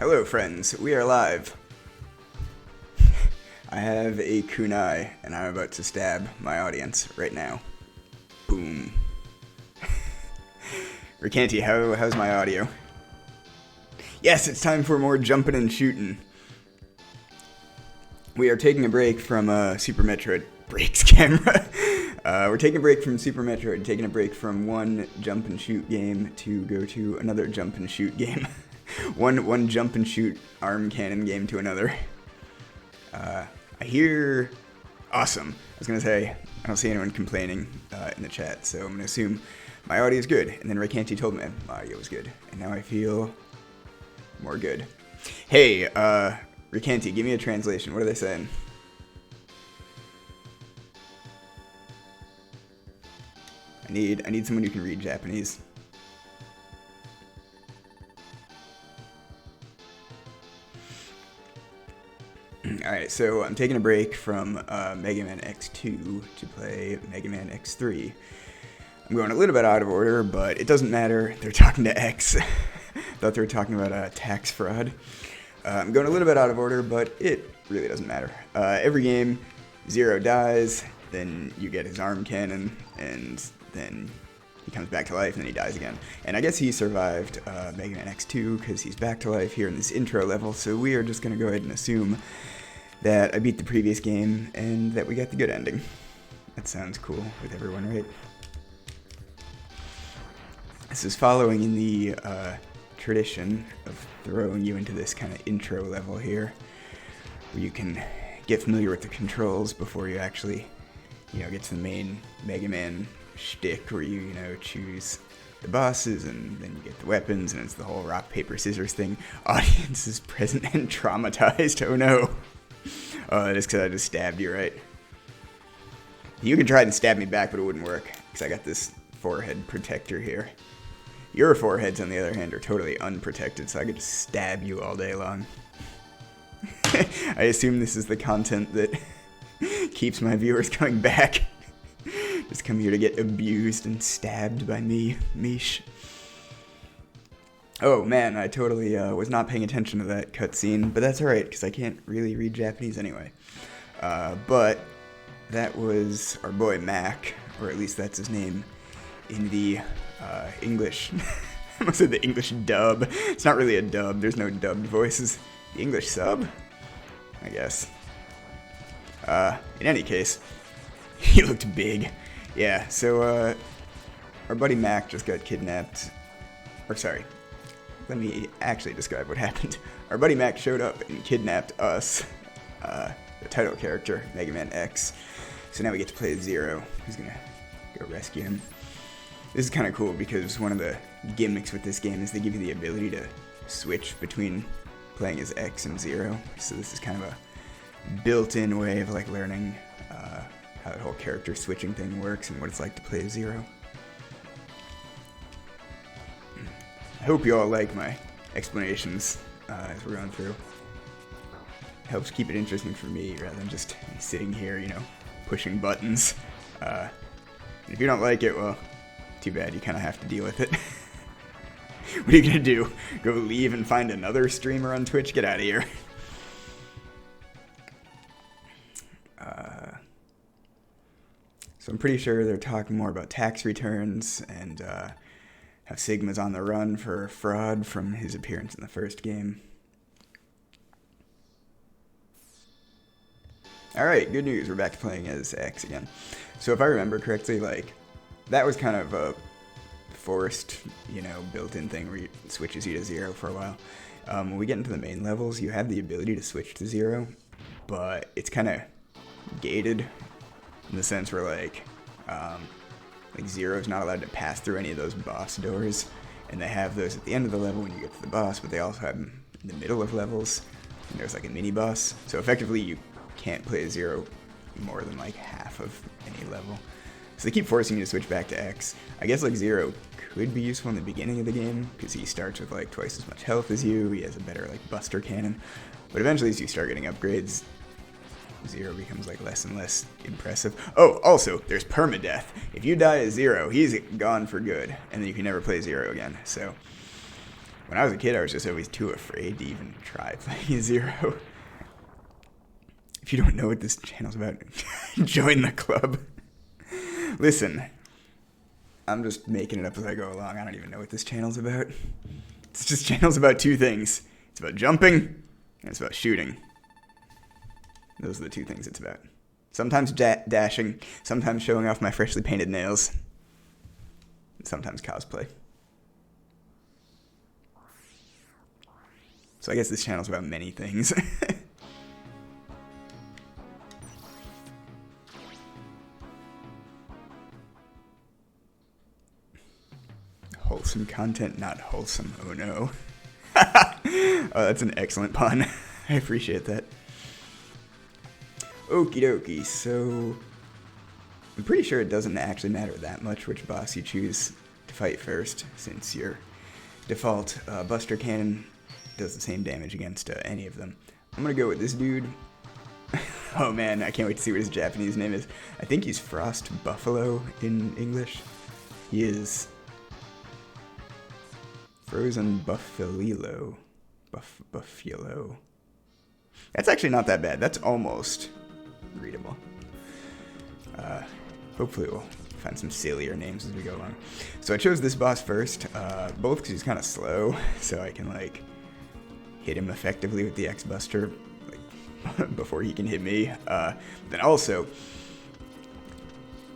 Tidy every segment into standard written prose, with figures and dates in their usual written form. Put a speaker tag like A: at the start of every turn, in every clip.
A: Hello friends, we are live. I have a kunai and I'm about to stab my audience right now. Boom. Ricanti, how's my audio? Yes, it's time for more jumping and shooting. We are taking a break from Super Metroid Breaks camera. We're taking a break from Super Metroid, taking a break from one jump and shoot game to go to another jump and shoot game. one jump and shoot arm cannon game to another. I hear awesome. I was gonna say I don't see anyone complaining in the chat, so I'm gonna assume my audio is good. And then Ricanti told me my audio was good, and now I feel more good. Hey, Ricanti, give me a translation. What are they saying? I need someone who can read Japanese. Alright, so I'm taking a break from Mega Man X2 to play Mega Man X3. I'm going a little bit out of order, but it doesn't matter. They're talking to X. Thought they were talking about tax fraud. I'm going a little bit out of order, but it really doesn't matter. Every game, Zero dies, then you get his arm cannon, and then he comes back to life, and then he dies again. And I guess he survived Mega Man X2 because he's back to life here in this intro level, so we are just going to go ahead and assume that I beat the previous game and that we got the good ending. That sounds cool with everyone, right? This is following in the tradition of throwing you into this kind of intro level here, where you can get familiar with the controls before you actually, get to the main Mega Man shtick, where you choose the bosses and then you get the weapons, and it's the whole rock paper scissors thing. Audience is present and traumatized. Oh no! Just because I just stabbed you, right? You can try and stab me back, but it wouldn't work because I got this forehead protector here. Your foreheads, on the other hand, are totally unprotected, so I could just stab you all day long. I assume this is the content that keeps my viewers coming back. Just come here to get abused and stabbed by me, Mish. Oh man, I totally was not paying attention to that cutscene, but that's alright, because I can't really read Japanese anyway. But that was our boy Mac, or at least that's his name, in the English. I almost said the English dub. It's not really a dub, there's no dubbed voices. The English sub? I guess. In any case, he looked big. Yeah, so our buddy Mac just got kidnapped. Or sorry, let me actually describe what happened. Our buddy Mac showed up and kidnapped us, the title character, Mega Man X. So now we get to play as Zero. Who's gonna go rescue him? This is kind of cool because one of the gimmicks with this game is they give you the ability to switch between playing as X and Zero. So this is kind of a built-in way of learning how that whole character switching thing works and what it's like to play as Zero. I hope you all like my explanations as we're going through. Helps keep it interesting for me rather than just sitting here, pushing buttons. If you don't like it, well, too bad, you kind of have to deal with it. What are you gonna do? Go leave and find another streamer on Twitch? Get out of here. So I'm pretty sure they're talking more about tax returns and how Sigma's on the run for fraud from his appearance in the first game. Alright, good news, we're back to playing as X again. So if I remember correctly, that was kind of a forced, built-in thing where it switches you to Zero for a while. When we get into the main levels, you have the ability to switch to Zero, but it's kind of gated in the sense where Zero's not allowed to pass through any of those boss doors, and they have those at the end of the level when you get to the boss, but they also have them in the middle of levels, and there's a mini boss. So effectively you can't play Zero more than half of any level. So they keep forcing you to switch back to X. I guess Zero could be useful in the beginning of the game, because he starts with twice as much health as you, he has a better buster cannon, but eventually as you start getting upgrades, Zero becomes less and less impressive. Oh, also, there's permadeath. If you die as Zero, he's gone for good, and then you can never play Zero again, so When I was a kid, I was just always too afraid to even try playing a Zero. If you don't know what this channel's about, join the club. Listen, I'm just making it up as I go along. I don't even know what this channel's about. It's just channel's about two things. It's about jumping, and it's about shooting. Those are the two things it's about. Sometimes dashing, sometimes showing off my freshly painted nails, and sometimes cosplay. So I guess this channel's about many things. Wholesome content, not wholesome. Oh no. Oh, that's an excellent pun. I appreciate that. Okie dokie, so I'm pretty sure it doesn't actually matter that much which boss you choose to fight first, since your default Buster Cannon does the same damage against any of them. I'm gonna go with this dude. Oh man, I can't wait to see what his Japanese name is. I think he's Frost Buffalo in English. He is Frozen Buffalo. Buffalo. That's actually not that bad. That's almost readable. Hopefully we'll find some sillier names as we go along. So I chose this boss first, both because he's kind of slow, so I can like hit him effectively with the X-Buster like, before he can hit me. Then also,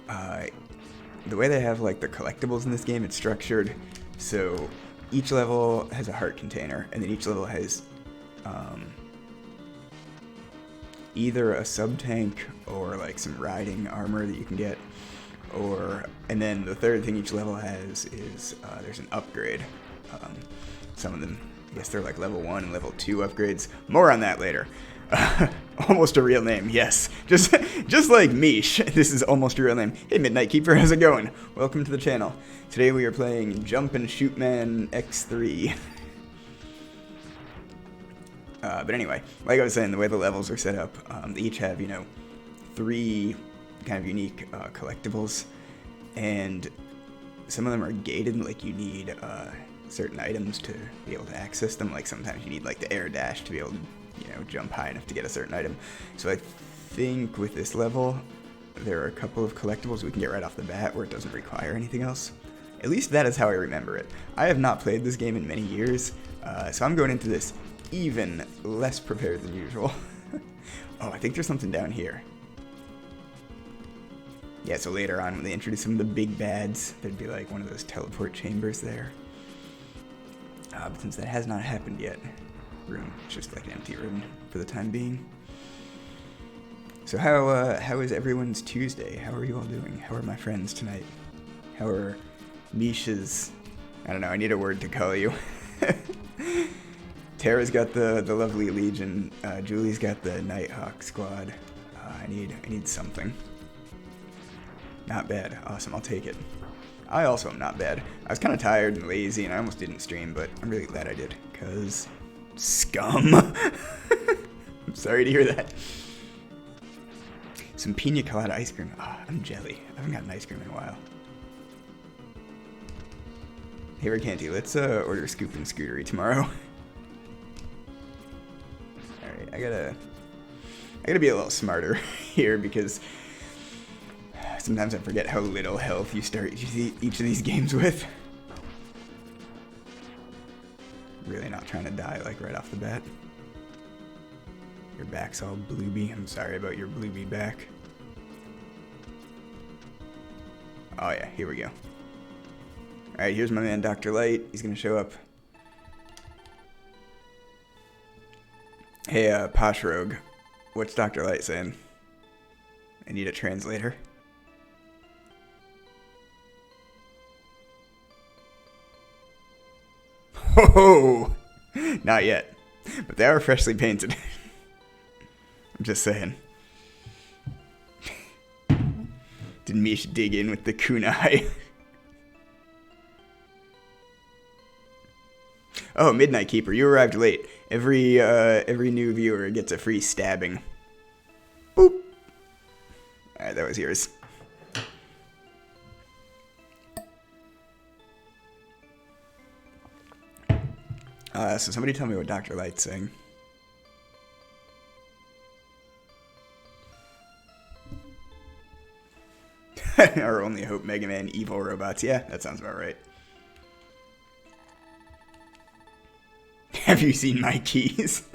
A: the way they have like the collectibles in this game, it's structured so each level has a heart container, and then each level has either a sub-tank or like some riding armor that you can get, and then the third thing each level has is there's an upgrade. Some of them, I guess they're like level 1 and level 2 upgrades. More on that later. Almost a real name, yes. Just like Mish, this is almost a real name. Hey Midnight Keeper, how's it going? Welcome to the channel. Today we are playing Jump and Shoot Man X3. But anyway, like I was saying, the way the levels are set up, they each have, 3 kind of unique collectibles, and some of them are gated, like you need certain items to be able to access them. Like sometimes you need like the air dash to be able to jump high enough to get a certain item. So I think with this level, there are a couple of collectibles we can get right off the bat where it doesn't require anything else. At least that is how I remember it. I have not played this game in many years, so I'm going into this even less prepared than usual. Oh, I think there's something down here. Yeah, so later on when they introduce some of the big bads, there'd be like one of those teleport chambers there. But since that has not happened yet, it's just like an empty room for the time being. So how is everyone's Tuesday? How are you all doing? How are my friends tonight? How are Misha's? I don't know, I need a word to call you. Tara's got the lovely Legion. Julie's got the Nighthawk squad. I need something. Not bad. Awesome, I'll take it. I also am not bad. I was kind of tired and lazy, and I almost didn't stream, but I'm really glad I did, because scum. I'm sorry to hear that. Some pina colada ice cream. I'm jelly. I haven't gotten ice cream in a while. Hey, Ricanti, let's order Scoop and Scootery tomorrow. Alright, I gotta be a little smarter here, because sometimes I forget how little health you start each of these games with. Really not trying to die like right off the bat. Your back's all blooby. I'm sorry about your blooby back. Oh yeah, here we go. Alright, here's my man Dr. Light. He's gonna show up. Hey, Posh Rogue. What's Dr. Light saying? I need a translator. Oh, not yet. But they are freshly painted. I'm just saying. Did Mish dig in with the kunai? Oh, Midnight Keeper, you arrived late. Every new viewer gets a free stabbing. Boop. Alright, that was yours. So somebody tell me what Dr. Light's saying. Our only hope, Mega Man, evil robots. Yeah, that sounds about right. Have you seen my keys?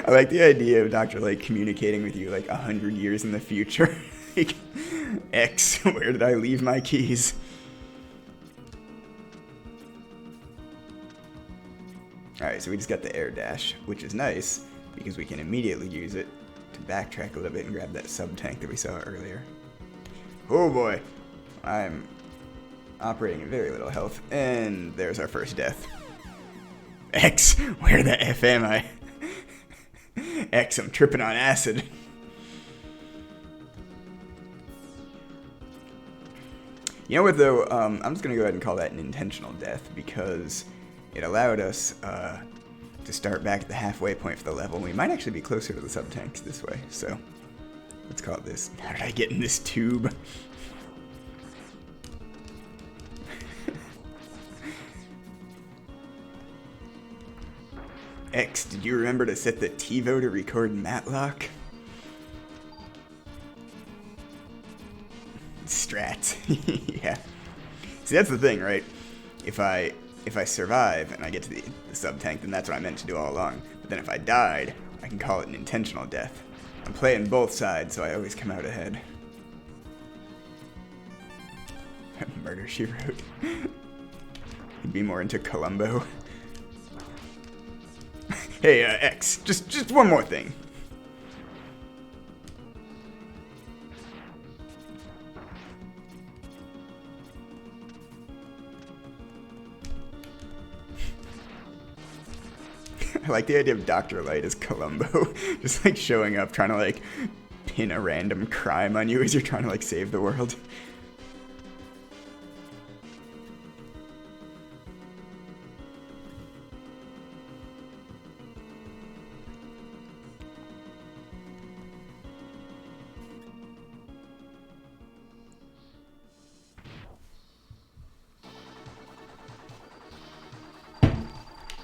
A: I like the idea of Dr. Light communicating with you like 100 years in the future. Like, X, where did I leave my keys? Alright, so we just got the air dash, which is nice because we can immediately use it to backtrack a little bit and grab that sub-tank that we saw earlier. Oh boy, I'm operating at very little health, and there's our first death. X, where the F am I? X, I'm tripping on acid. You know what though, I'm just going to go ahead and call that an intentional death because it allowed us to start back at the halfway point for the level. We might actually be closer to the sub-tanks this way, so let's call it this. How did I get in this tube? X, did you remember to set the TiVo to record Matlock? Strat. Yeah. See, that's the thing, right? If I survive and I get to the sub-tank, then that's what I meant to do all along. But then if I died, I can call it an intentional death. I'm playing both sides, so I always come out ahead. Murder, She Wrote. You'd be more into Columbo. Hey, X, just one more thing. I like the idea of Dr. Light as Columbo, just like showing up, trying to like pin a random crime on you as you're trying to like save the world.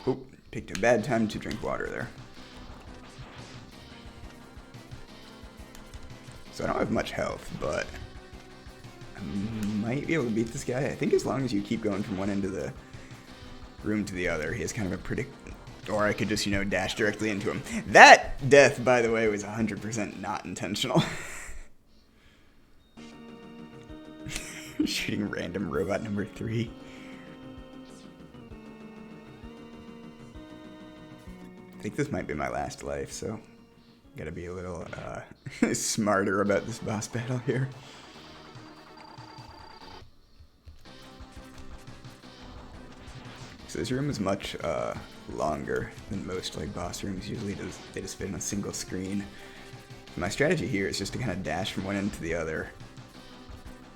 A: Oop, picked a bad time to drink water there. So I don't have much health, but I might be able to beat this guy. I think as long as you keep going from one end of the room to the other, he has kind of a or I could just, you know, dash directly into him. That death, by the way, was 100% not intentional. Shooting random robot number 3. I think this might be my last life, so gotta be a little smarter about this boss battle here. So this room is much longer than most like boss rooms. Usually they just fit in a single screen. My strategy here is just to kind of dash from one end to the other.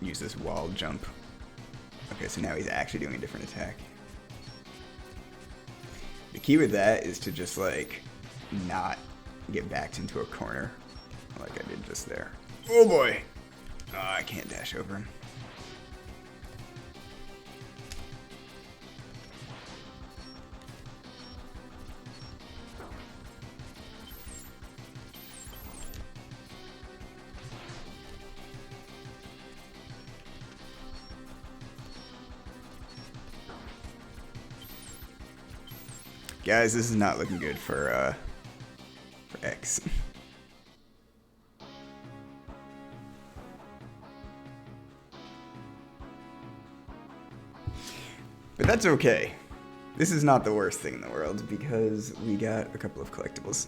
A: Use this wall jump. Okay, so now he's actually doing a different attack. The key with that is to just like not get backed into a corner like I did just there. Oh boy! Oh, I can't dash over him. Guys, this is not looking good for X. But that's okay. This is not the worst thing in the world because we got a couple of collectibles.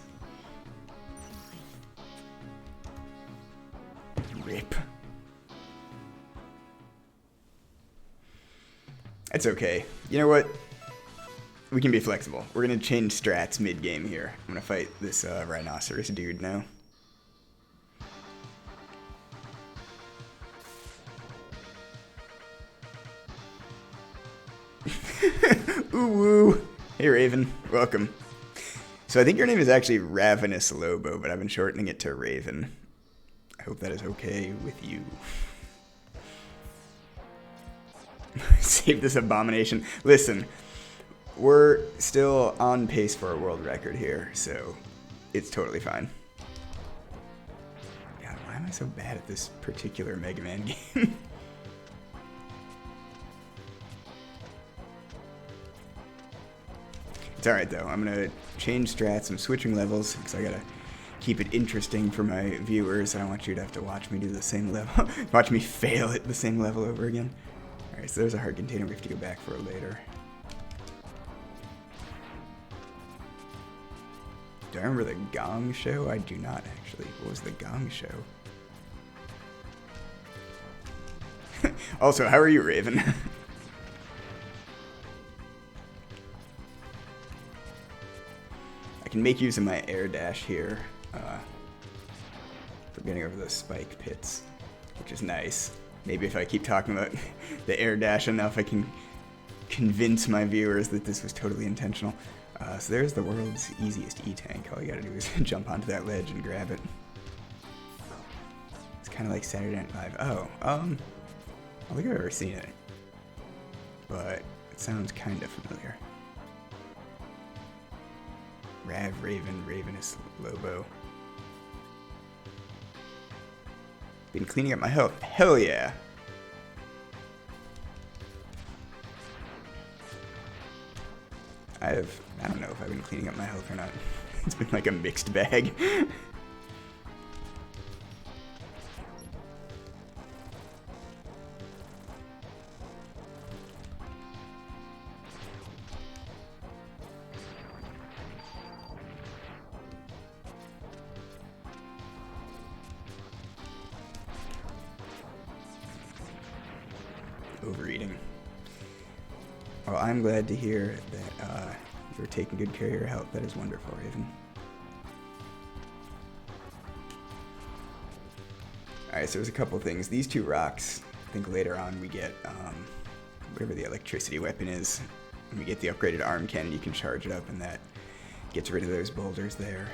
A: Rip. That's okay. You know what? We can be flexible. We're gonna change strats mid-game here. I'm gonna fight this rhinoceros dude now. Ooh woo! Hey Raven, welcome. So I think your name is actually Ravenous Lobo, but I've been shortening it to Raven. I hope that is okay with you. Save this abomination. Listen. we're still on pace for a world record here, so it's totally fine. God, why am I so bad at this particular Mega Man game? It's alright though, I'm gonna change strats, I'm switching levels, because I gotta keep it interesting for my viewers. I don't want you to have to watch me do the same level, watch me fail at the same level over again. Alright, so there's a heart container we have to go back for later. Do I remember the Gong Show? I do not actually. What was the Gong Show? Also, how are you, Raven? I can make use of my air dash here for getting over those spike pits, which is nice. Maybe if I keep talking about the air dash enough, I can convince my viewers that this was totally intentional. So there's the world's easiest E-tank. All you gotta do is jump onto that ledge and grab it. It's kind of like Saturday Night Live. Oh, I don't think I've ever seen it, but it sounds kind of familiar. Rav Raven, Ravenous Lobo. Been cleaning up my health. Hell yeah! I don't know if I've been cleaning up my health or not. It's been like a mixed bag. Overeating. Well, I'm glad to hear that you're taking good care of your health. That is wonderful, Raven. Alright, so there's a couple things. These two rocks, I think later on we get whatever the electricity weapon is. When we get the upgraded arm cannon, you can charge it up, and that gets rid of those boulders there.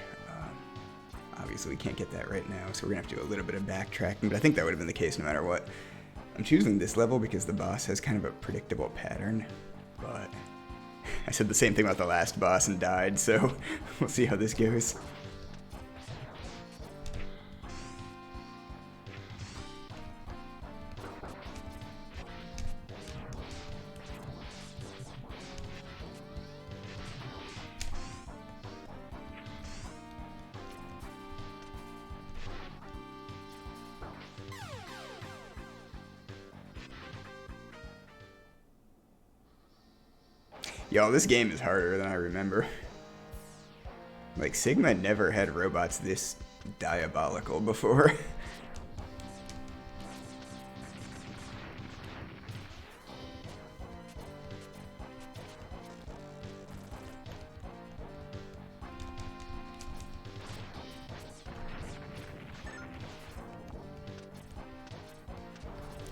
A: Obviously, we can't get that right now, so we're going to have to do a little bit of backtracking, but I think that would have been the case no matter what. I'm choosing this level because the boss has kind of a predictable pattern, but I said the same thing about the last boss and died, so we'll see how this goes. Y'all, this game is harder than I remember. Like, Sigma never had robots this diabolical before.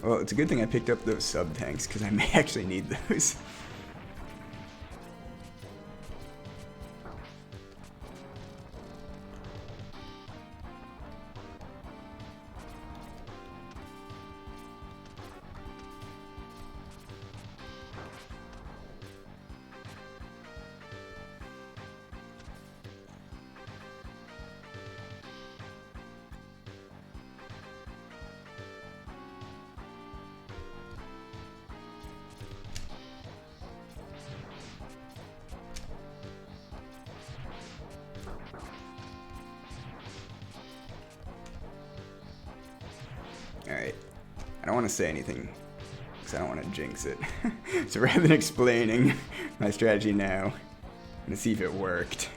A: Well, it's a good thing I picked up those sub-tanks, because I may actually need those. Alright, I don't want to say anything, because I don't want to jinx it. So rather than explaining my strategy now, I'm going to see if it worked.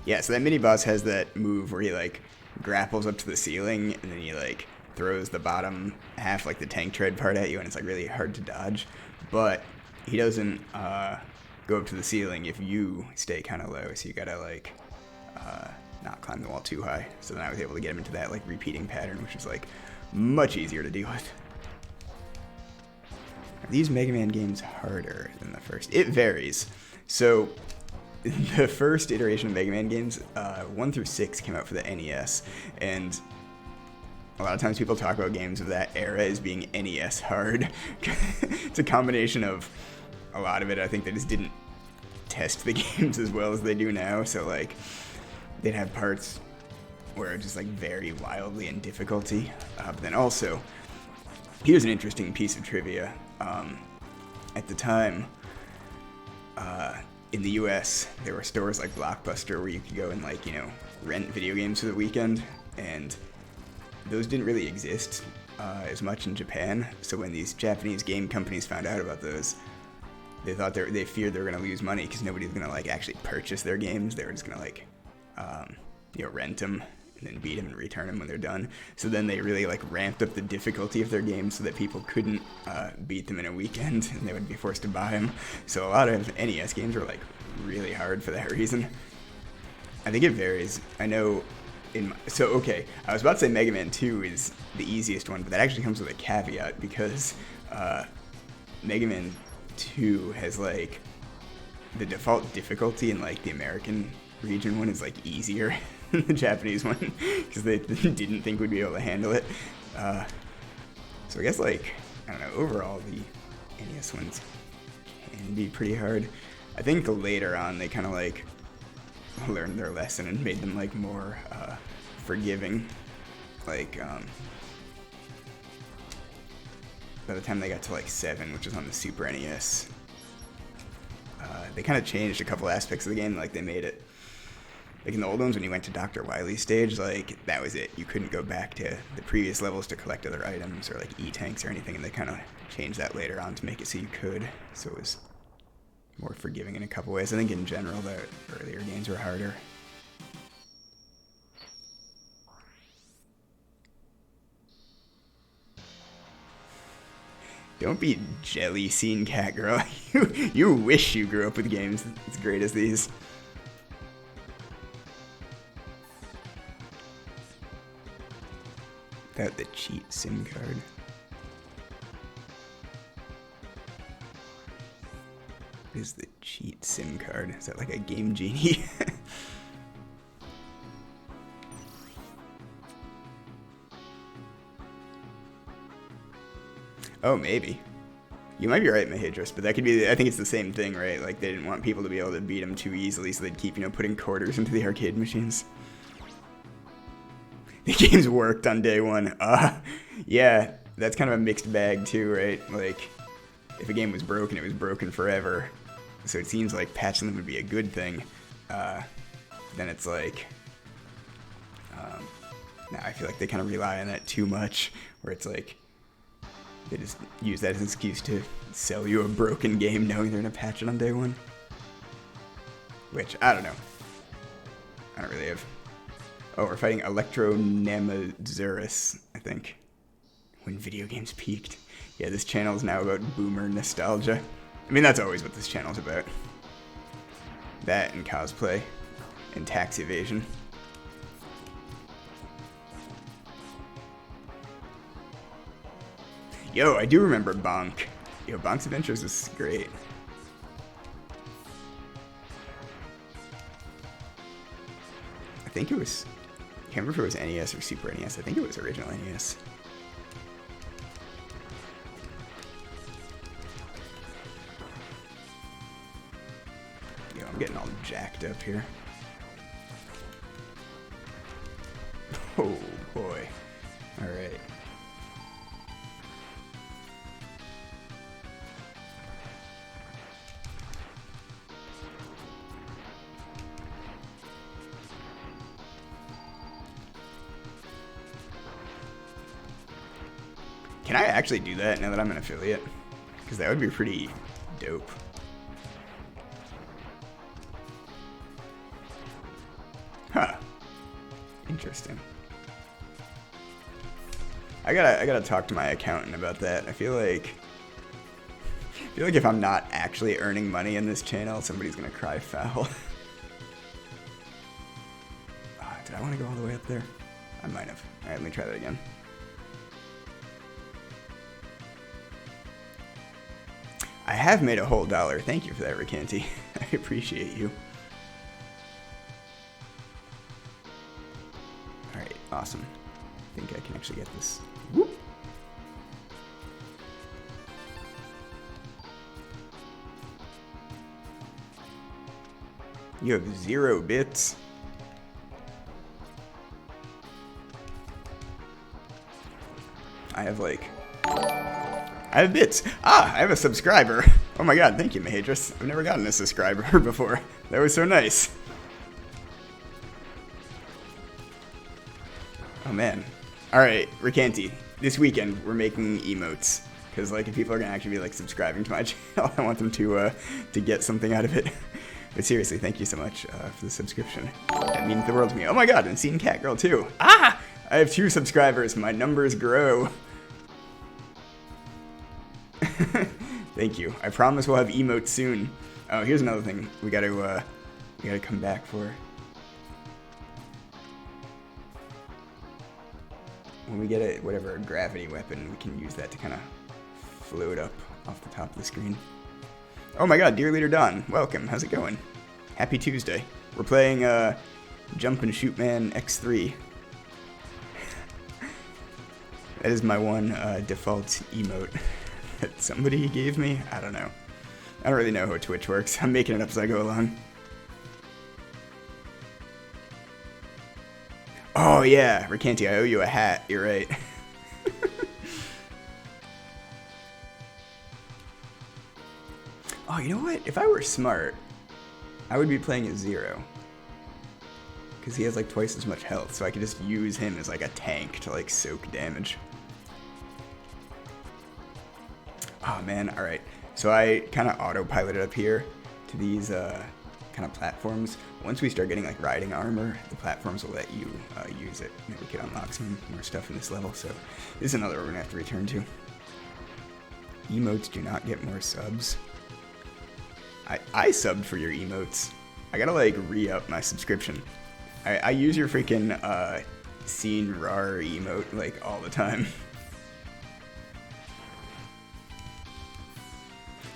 A: Yeah, so that mini-boss has that move where he, like, grapples up to the ceiling, and then he, like, throws the bottom half, like the tank tread part at you, and it's, like, really hard to dodge. But he doesn't go up to the ceiling if you stay kind of low, so you gotta, like, not climb the wall too high. So then I was able to get him into that, like, repeating pattern, which is, like, much easier to deal with. Are these Mega Man games harder than the first? It varies. So the first iteration of Mega Man games, 1 through 6 came out for the NES, and a lot of times people talk about games of that era as being NES hard. It's a combination of a lot of it. I think they just didn't test the games as well as they do now, so like they'd have parts where it just like vary wildly in difficulty. But then also, here's an interesting piece of trivia. At the time, in the US, there were stores like Blockbuster where you could go and like, rent video games for the weekend, and those didn't really exist as much in Japan. So when these Japanese game companies found out about those, they feared they were going to lose money because nobody was going to like actually purchase their games. They were just going to like rent them and then beat them and return them when they're done. So then they really like ramped up the difficulty of their games so that people couldn't beat them in a weekend and they would be forced to buy them. So a lot of NES games were like really hard for that reason. I think it varies. I know I was about to say Mega Man 2 is the easiest one, but that actually comes with a caveat because Mega Man 2 has like the default difficulty in like the American region one is like easier than the Japanese one because they didn't think we'd be able to handle it. So I guess like, I don't know, overall the NES ones can be pretty hard. I think later on they kind of like learned their lesson and made them like more forgiving. Like by the time they got to like 7, which was on the Super NES, they kind of changed a couple aspects of the game. Like they made it like in the old ones when you went to Dr. Wily's stage, like that was it. You couldn't go back to the previous levels to collect other items or like E-tanks or anything, and they kind of changed that later on to make it so you could. So it was more forgiving in a couple ways. I think in general the earlier games were harder. Don't be jelly scene cat girl. You wish you grew up with games as great as these. Without the cheat SIM card. What is the cheat SIM card? Is that like a Game Genie? Oh, maybe. You might be right, Mahidris, but that could be, I think it's the same thing, right? Like, they didn't want people to be able to beat them too easily, so they'd keep, putting quarters into the arcade machines. The games worked on day one. Yeah, that's kind of a mixed bag, too, right? Like, if a game was broken, it was broken forever. So it seems like patching them would be a good thing. Then it's like, now I feel like they kind of rely on that too much, where it's like, they just use that as an excuse to sell you a broken game knowing they're going to patch it on day one. Which, I don't know. I don't really have... Oh, we're fighting Electro-Namazuras, I think. When video games peaked. Yeah, this channel is now about boomer nostalgia. I mean, that's always what this channel's about. That and cosplay. And tax evasion. Yo, I do remember Bonk. Yo, Bonk's Adventures is great. I think it was... I can't remember if it was NES or Super NES. I think it was original NES. Yo, I'm getting all jacked up here. Oh, boy. Alright. Can I actually do that now that I'm an affiliate? Because that would be pretty dope. Huh. Interesting. I gotta talk to my accountant about that. I feel like if I'm not actually earning money in this channel, somebody's gonna cry foul. Did I want to go all the way up there? I might have. Alright, let me try that again. I have made a whole $1. Thank you for that, Ricanti. I appreciate you. actually get this. Whoop. You have 0 bits. I have bits. Ah, I have a subscriber. Oh my god, thank you, Mahadris. I've never gotten a subscriber before. That was so nice. Oh man. Alright, Ricanti. This weekend, we're making emotes. Because, like, if people are gonna actually be, like, subscribing to my channel, I want them to get something out of it. But seriously, thank you so much for the subscription. That means the world to me. Oh my god, and Scene Catgirl too. Ah! I have 2 subscribers. My numbers grow. Thank you. I promise we'll have emotes soon. Oh, here's another thing we gotta come back for. When we get a gravity weapon, we can use that to kind of float up off the top of the screen. Oh my god, Dear Leader Don, welcome. How's it going? Happy Tuesday. We're playing Jump and Shoot Man X3. That is my one default emote that somebody gave me. I don't know. I don't really know how Twitch works. I'm making it up as I go along. Oh yeah, Ricanti, I owe you a hat. You're right. Oh, you know what? If I were smart, I would be playing as Zero. Because he has like twice as much health, so I could just use him as like a tank to like soak damage. Oh man, alright. So I kind of autopiloted up here to these kind of platforms. Once we start getting like riding armor, the platforms will let you use it. Maybe we could unlock some more stuff in this level, so this is another one we're gonna have to return to. Emotes do not get more subs. I subbed for your emotes. I gotta like re-up my subscription. I use your freaking Scene Rar emote like all the time.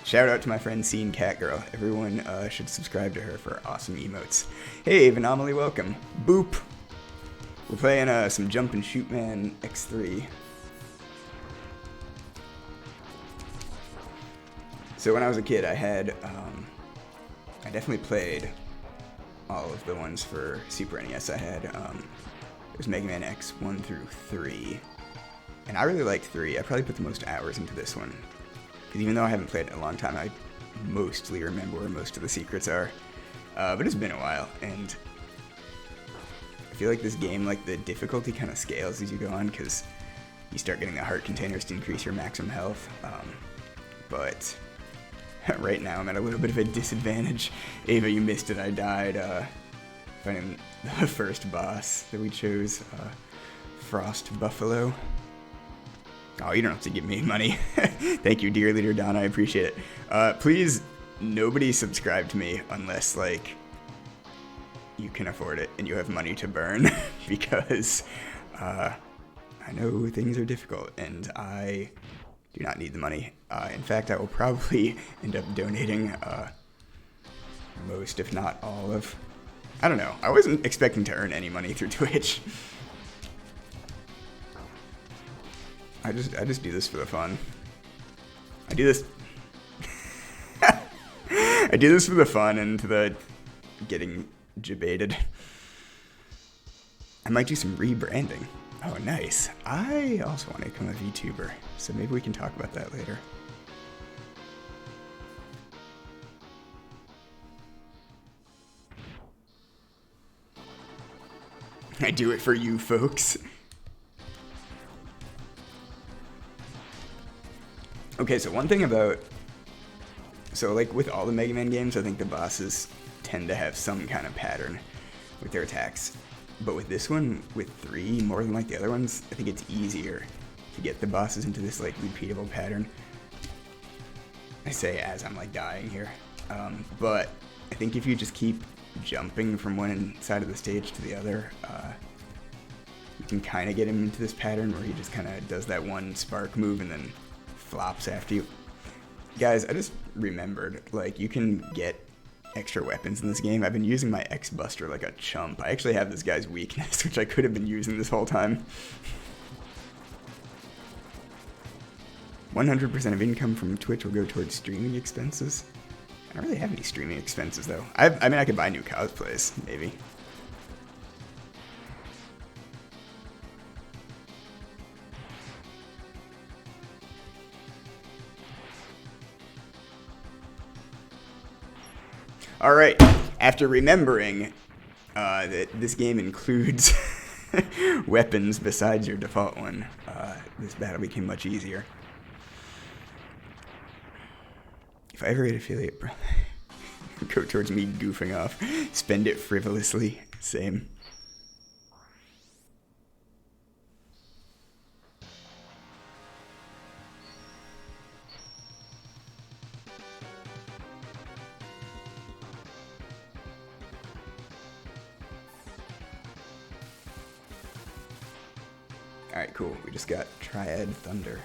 A: Shout out to my friend Scene Catgirl. Everyone should subscribe to her for awesome emotes. Hey, Vanomaly, welcome. Boop. We're playing some Jump and Shoot Man X3. So when I was a kid, I had, I definitely played all of the ones for Super NES. I had, it was Mega Man X 1 through 3. And I really liked 3. I probably put the most hours into this one. Because even though I haven't played it in a long time, I mostly remember where most of the secrets are. But it's been a while, and I feel like this game, like the difficulty kind of scales as you go on, because you start getting the heart containers to increase your maximum health. But right now I'm at a little bit of a disadvantage. Ava, you missed it. I died finding the first boss that we chose, Frost Buffalo. Oh, you don't have to give me money. Thank you, Dear Leader Don. I appreciate it. Please, nobody subscribe to me unless, like, you can afford it and you have money to burn. Because I know things are difficult and I do not need the money. In fact, I will probably end up donating most, if not all of... I don't know. I wasn't expecting to earn any money through Twitch. I just do this for the fun. I do this... I do this for the fun and the getting debated. I might do some rebranding. Oh, nice. I also want to become a VTuber, so maybe we can talk about that later. I do it for you folks. Okay, so one thing about... So, like, with all the Mega Man games, I think the bosses tend to have some kind of pattern with their attacks. But with this one, with 3, more than like the other ones, I think it's easier to get the bosses into this, like, repeatable pattern. I say as I'm, like, dying here. But I think if you just keep jumping from one side of the stage to the other, you can kind of get him into this pattern where he just kind of does that one spark move and then flops after you. Guys, I just remembered, like, you can get extra weapons in this game. I've been using my X-Buster like a chump. I actually have this guy's weakness, which I could have been using this whole time. 100% of income from Twitch will go towards streaming expenses. I don't really have any streaming expenses, though. I mean, I could buy new cosplays, maybe. Alright, after remembering that this game includes weapons besides your default one, this battle became much easier. If I ever hit affiliate, bro, go towards me goofing off. Spend it frivolously. Same. Alright, cool. We just got Triad Thunder.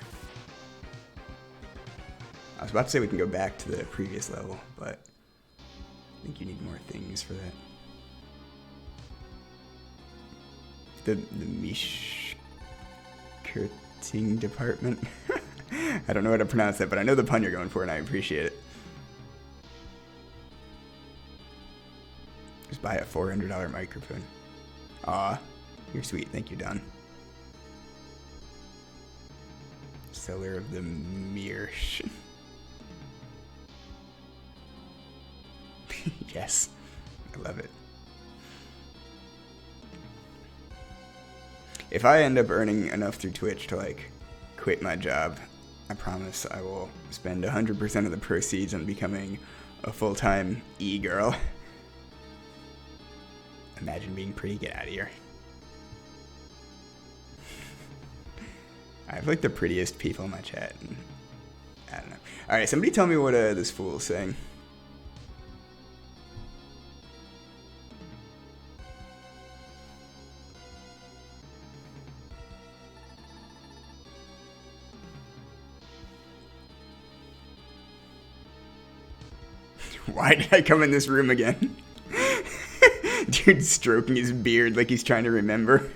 A: I was about to say we can go back to the previous level, but I think you need more things for that. The Mishkerting department. I don't know how to pronounce that, but I know the pun you're going for, and I appreciate it. Just buy a $400 microphone. Aw, you're sweet. Thank you, Don. Seller of the Mirsch. Yes, I love it. If I end up earning enough through Twitch to, like, quit my job, I promise I will spend 100% of the proceeds on becoming a full-time e-girl. Imagine being pretty. Get out of here. I have, like, the prettiest people in my chat. And I don't know. Alright, somebody tell me what this fool is saying. Why did I come in this room again? Dude stroking his beard like he's trying to remember.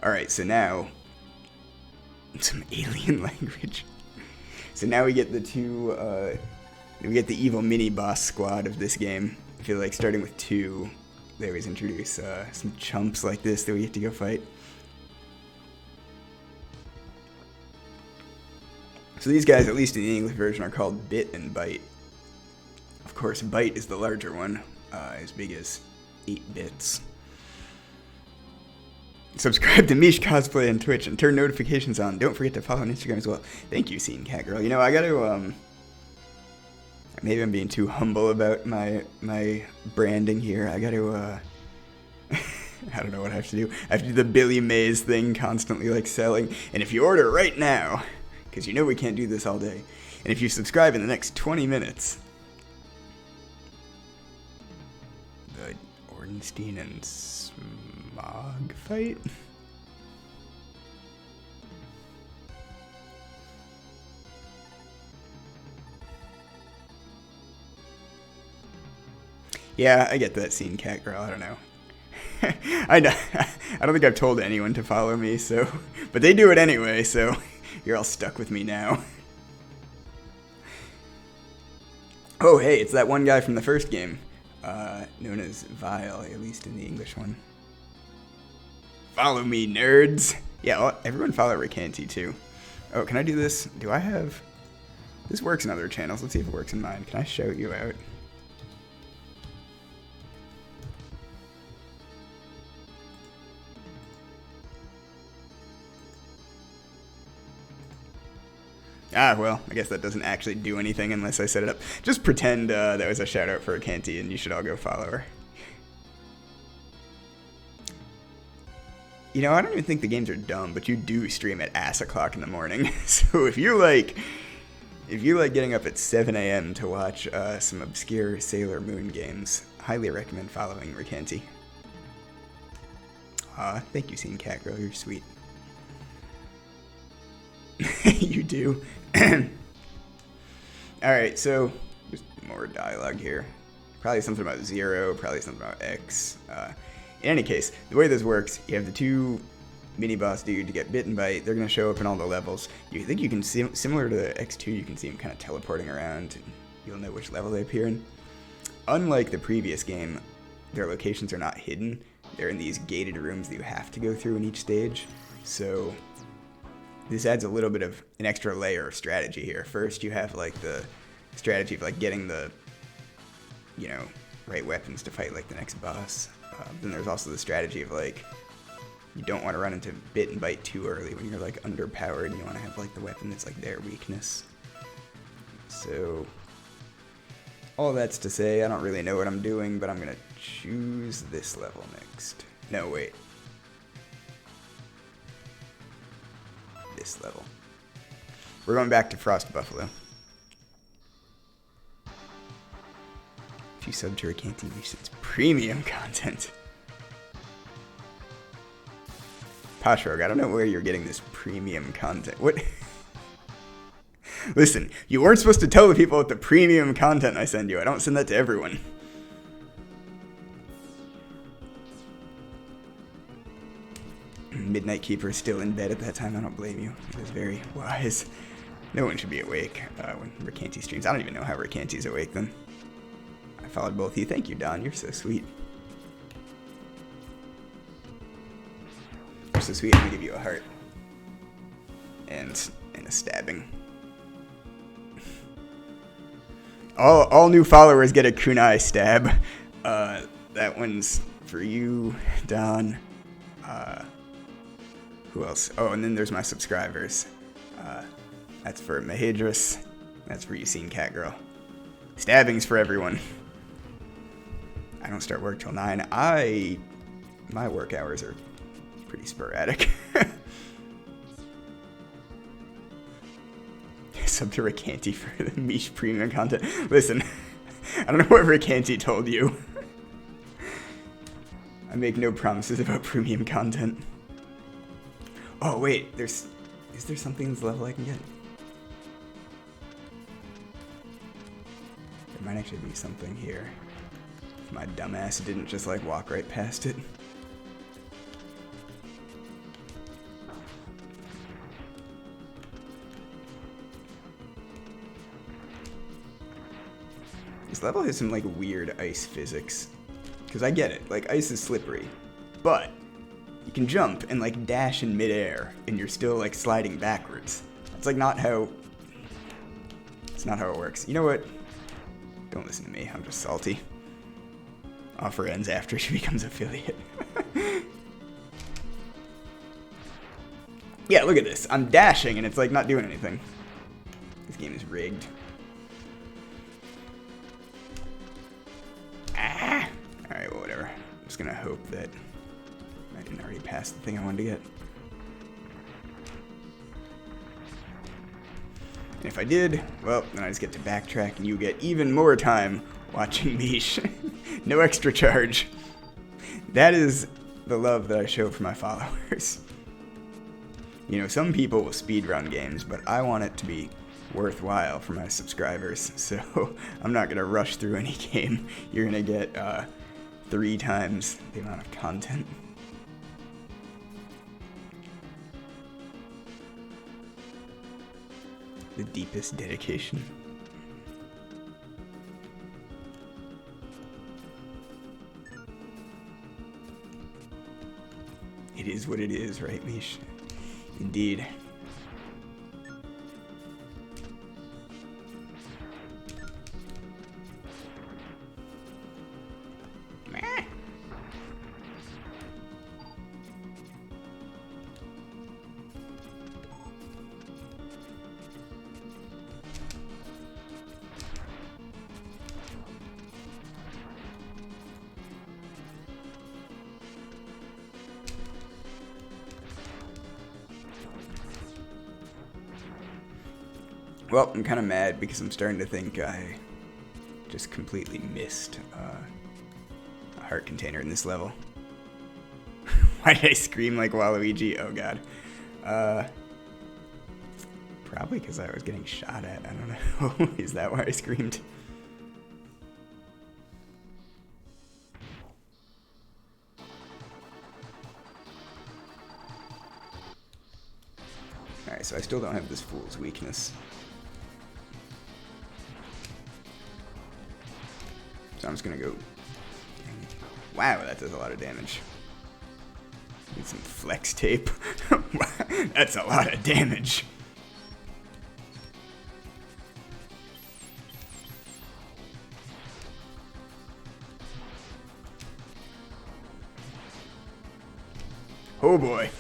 A: Alright, so now... some alien language. So now we get the two... we get the evil mini-boss squad of this game. I feel like starting with 2, they always introduce some chumps like this that we get to go fight. So these guys, at least in the English version, are called Bit and Byte. Of course, Byte is the larger one, as big as 8 bits. Subscribe to Mish Cosplay on Twitch and turn notifications on. Don't forget to follow on Instagram as well. Thank you, Scene Cat Girl. You know, I gotta, maybe I'm being too humble about my branding here. I gotta, I don't know what I have to do. I have to do the Billy Mays thing, constantly, like, selling. And if you order right now... because you know we can't do this all day. And if you subscribe in the next 20 minutes, the Ornstein and Smog fight? Yeah, I get that Scene Cat Girl, I don't know. I don't think I've told anyone to follow me, so... but they do it anyway, so... you're all stuck with me now. Oh, hey, it's that one guy from the first game, known as Vile, at least in the English one. Follow me, nerds! Yeah, well, everyone follow Ricanti, too. Oh, can I do this? Do I have... this works in other channels. Let's see if it works in mine. Can I shout you out? Ah, well, I guess that doesn't actually do anything unless I set it up. Just pretend that was a shout out for Ricanti and you should all go follow her. You know, I don't even think the games are dumb, but you do stream at ass o'clock in the morning. So if you like getting up at 7 a.m. to watch some obscure Sailor Moon games, highly recommend following Ricanti. Aw, thank you, Scene Cat Girl, you're sweet. You do. Alright, so just more dialogue here. Probably something about 0, probably something about X. In any case, the way this works, you have the two mini boss dude to get bitten by. They're going to show up in all the levels. You think you can see them, similar to the X2, you can see them kind of teleporting around, and you'll know which level they appear in. Unlike the previous game, their locations are not hidden. They're in these gated rooms that you have to go through in each stage. So this adds a little bit of an extra layer of strategy here. First, you have like the strategy of like getting the, you know, right weapons to fight like the next boss. Then there's also the strategy of like, you don't want to run into bit and bite too early when you're like underpowered, and you want to have like the weapon that's like their weakness. So all that's to say, I don't really know what I'm doing, but I'm gonna choose this level next. No, wait. This level. We're going back to Frost Buffalo. If you sub to Recanti, it's premium content. Pashrog, I don't know where you're getting this premium content. What? Listen, you weren't supposed to tell the people about the premium content I send you. I don't send that to everyone. Midnight Keeper is still in bed at that time. I don't blame you. It was very wise. No one should be awake when Recanti streams. I don't even know how Recanti's awake then. I followed both of you. Thank you, Don. You're so sweet. You're so sweet. I'm gonna give you a heart. And a stabbing. All new followers get a kunai stab. That one's for you, Don. Who else? Oh, and then there's my subscribers. That's for Mahedris. That's for Yusine Catgirl. Stabbings for everyone. I don't start work till 9. My work hours are pretty sporadic. Sub to Recanti for the Mish premium content. Listen, I don't know what Recanti told you. I make no promises about premium content. Oh wait, is there something in this level I can get? There might actually be something here. If my dumbass didn't just like walk right past it. This level has some like weird ice physics. Because I get it, like ice is slippery. But you can jump and like dash in midair and you're still like sliding backwards. It's like not how it works. You know what? Don't listen to me, I'm just salty. Offer ends after she becomes affiliate. Yeah, look at this. I'm dashing and it's like not doing anything. This game is rigged. Alright, well, whatever. I'm just gonna hope that I didn't already pass the thing I wanted to get. And if I did, well, then I just get to backtrack and you get even more time watching Mish. No extra charge. That is the love that I show for my followers. You know, some people will speedrun games, but I want it to be worthwhile for my subscribers, so I'm not gonna rush through any game. You're gonna get 3 times the amount of content. The deepest dedication. It is what it is, right, Mish? Indeed. Well, I'm kind of mad because I'm starting to think I just completely missed a heart container in this level. Why did I scream like Waluigi? Oh god. Probably because I was getting shot at. I don't know. Is that why I screamed? Alright, so I still don't have this fool's weakness. So I'm just gonna go... Wow, that does a lot of damage. Need some flex tape. That's a lot of damage. Oh boy.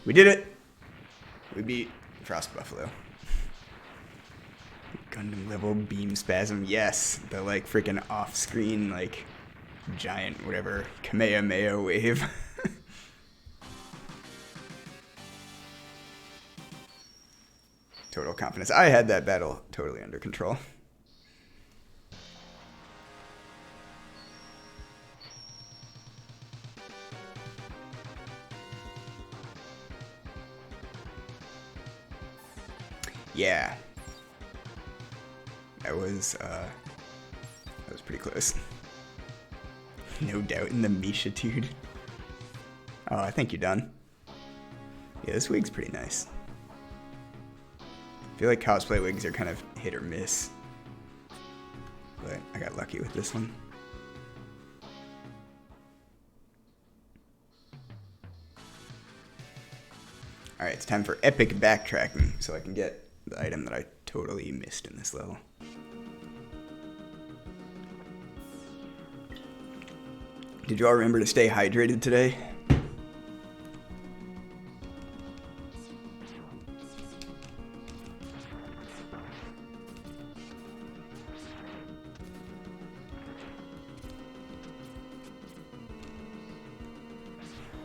A: We did it! We beat Frost Buffalo. Gundam level beam spasm, yes! The like freaking off-screen like giant whatever Kamehameha wave. Total confidence. I had that battle totally under control. Yeah. That was pretty close. No doubt in the Misha-tude. Oh, I think you're done. Yeah, this wig's pretty nice. I feel like cosplay wigs are kind of hit or miss. But I got lucky with this one. Alright, it's time for epic backtracking so I can get the item that I totally missed in this level. Did you all remember to stay hydrated today?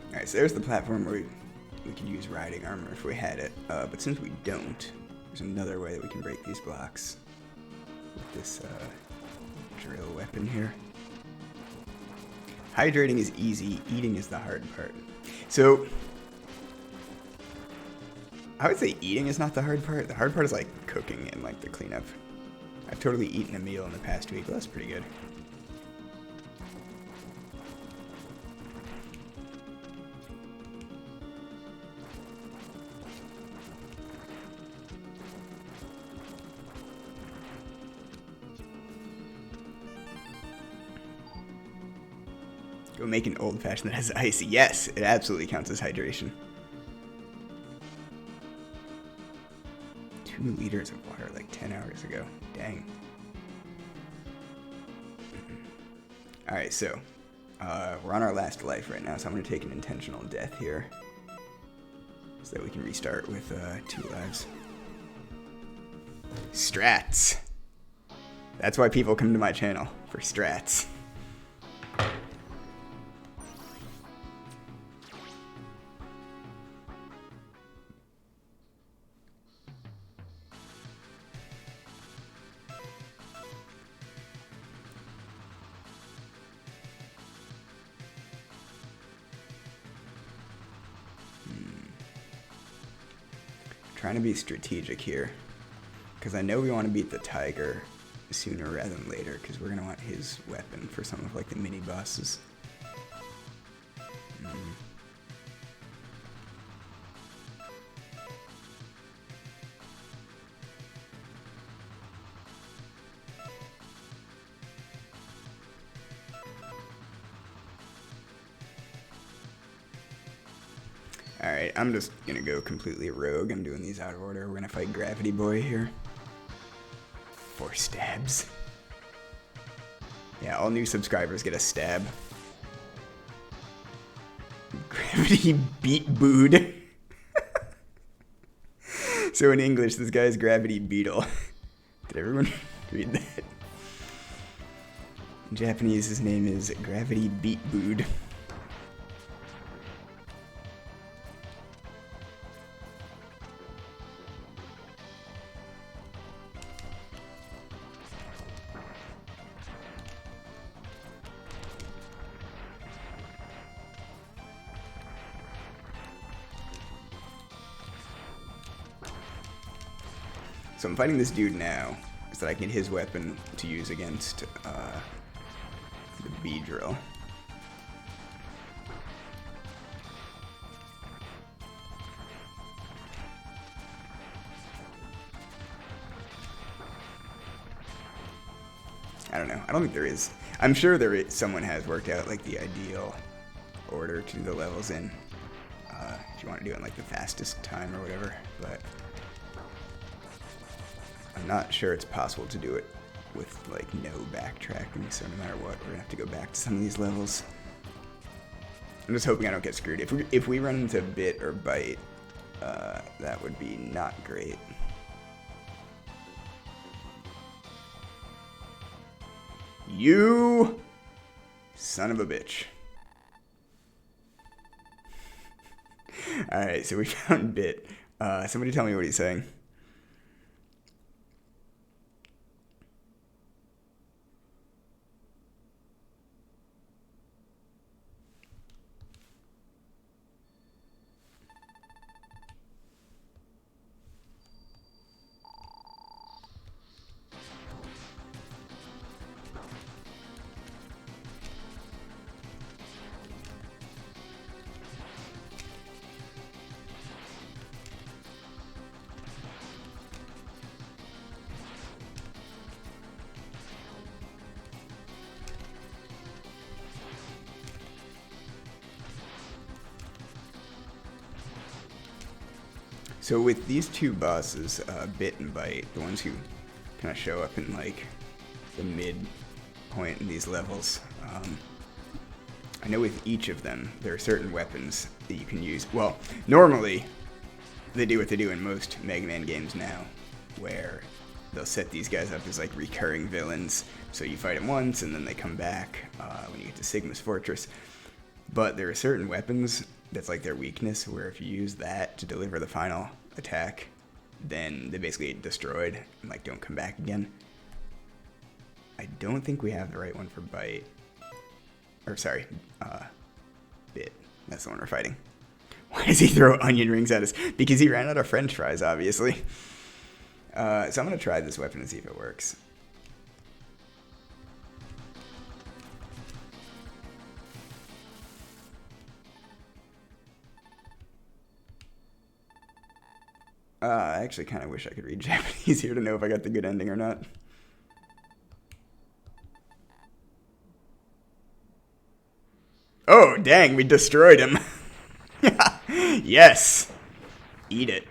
A: Alright, so there's the platform where we could use riding armor if we had it, but since we don't, there's another way that we can break these blocks with this drill weapon here. Hydrating is easy, eating is the hard part. So, I would say eating is not the hard part. The hard part is like cooking and like the cleanup. I've totally eaten a meal in the past week, but that's pretty good. Go make an old fashioned that has ice. Yes, it absolutely counts as hydration. 2 liters of water like 10 hours ago. Dang. Alright, so we're on our last life right now, so I'm going to take an intentional death here so that we can restart with 2 lives. Strats. That's why people come to my channel, for strats. Trying to be strategic here, because I know we want to beat the tiger sooner rather than later, because we're going to want his weapon for some of like the mini bosses. Alright, I'm just gonna go completely rogue. I'm doing these out of order. We're gonna fight Gravity Boy here. 4 stabs. Yeah, all new subscribers get a stab. Gravity Beat Booed. So in English, this guy's Gravity Beetle. Did everyone read that? In Japanese, his name is Gravity Beat Booed. So I'm fighting this dude now, so that I can get his weapon to use against the bee drill. I don't know. I don't think there is. I'm sure someone has worked out like the ideal order to do the levels in. If you want to do it in like the fastest time or whatever, but I'm not sure it's possible to do it with like no backtracking. So no matter what, we're gonna have to go back to some of these levels. I'm just hoping I don't get screwed. If we run into bit or bite, that would be not great. You son of a bitch. Alright, so we found Bit. Somebody tell me what he's saying. So with these two bosses, Bit and Bite, the ones who kind of show up in like the mid point in these levels, I know with each of them there are certain weapons that you can use. Well, normally they do what they do in most Mega Man games now, where they'll set these guys up as like recurring villains. So you fight them once and then they come back when you get to Sigma's Fortress. But there are certain weapons that's like their weakness, where if you use that to deliver the final attack, then they basically get destroyed and like don't come back again. I don't think we have the right one for Bite. Or sorry, Bit. That's the one we're fighting. Why does he throw onion rings at us? Because he ran out of french fries, obviously. So I'm gonna try this weapon and see if it works. I actually kind of wish I could read Japanese here to know if I got the good ending or not. Oh, dang, we destroyed him. Yes. Eat it.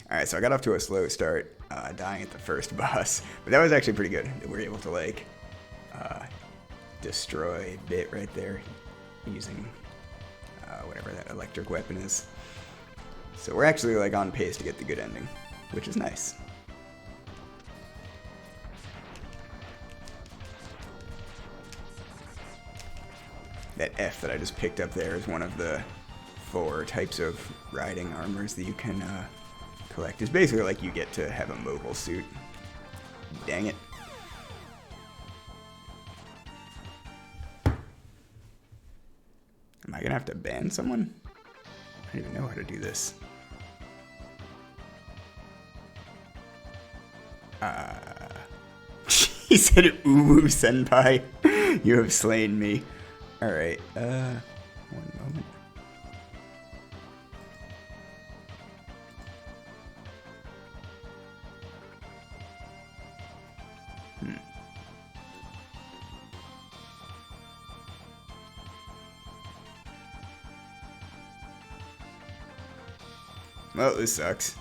A: Alright, so I got off to a slow start, dying at the first boss. But that was actually pretty good. We were able to, like, destroy Bit right there using whatever that electric weapon is. So we're actually, like, on pace to get the good ending, which is nice. That F that I just picked up there is one of the 4 types of riding armors that you can collect. It's basically like you get to have a mobile suit. Dang it. Am I gonna have to ban someone? I don't even know how to do this. He said, "Ooh, senpai, you have slain me." Alright, one moment. Well, this sucks.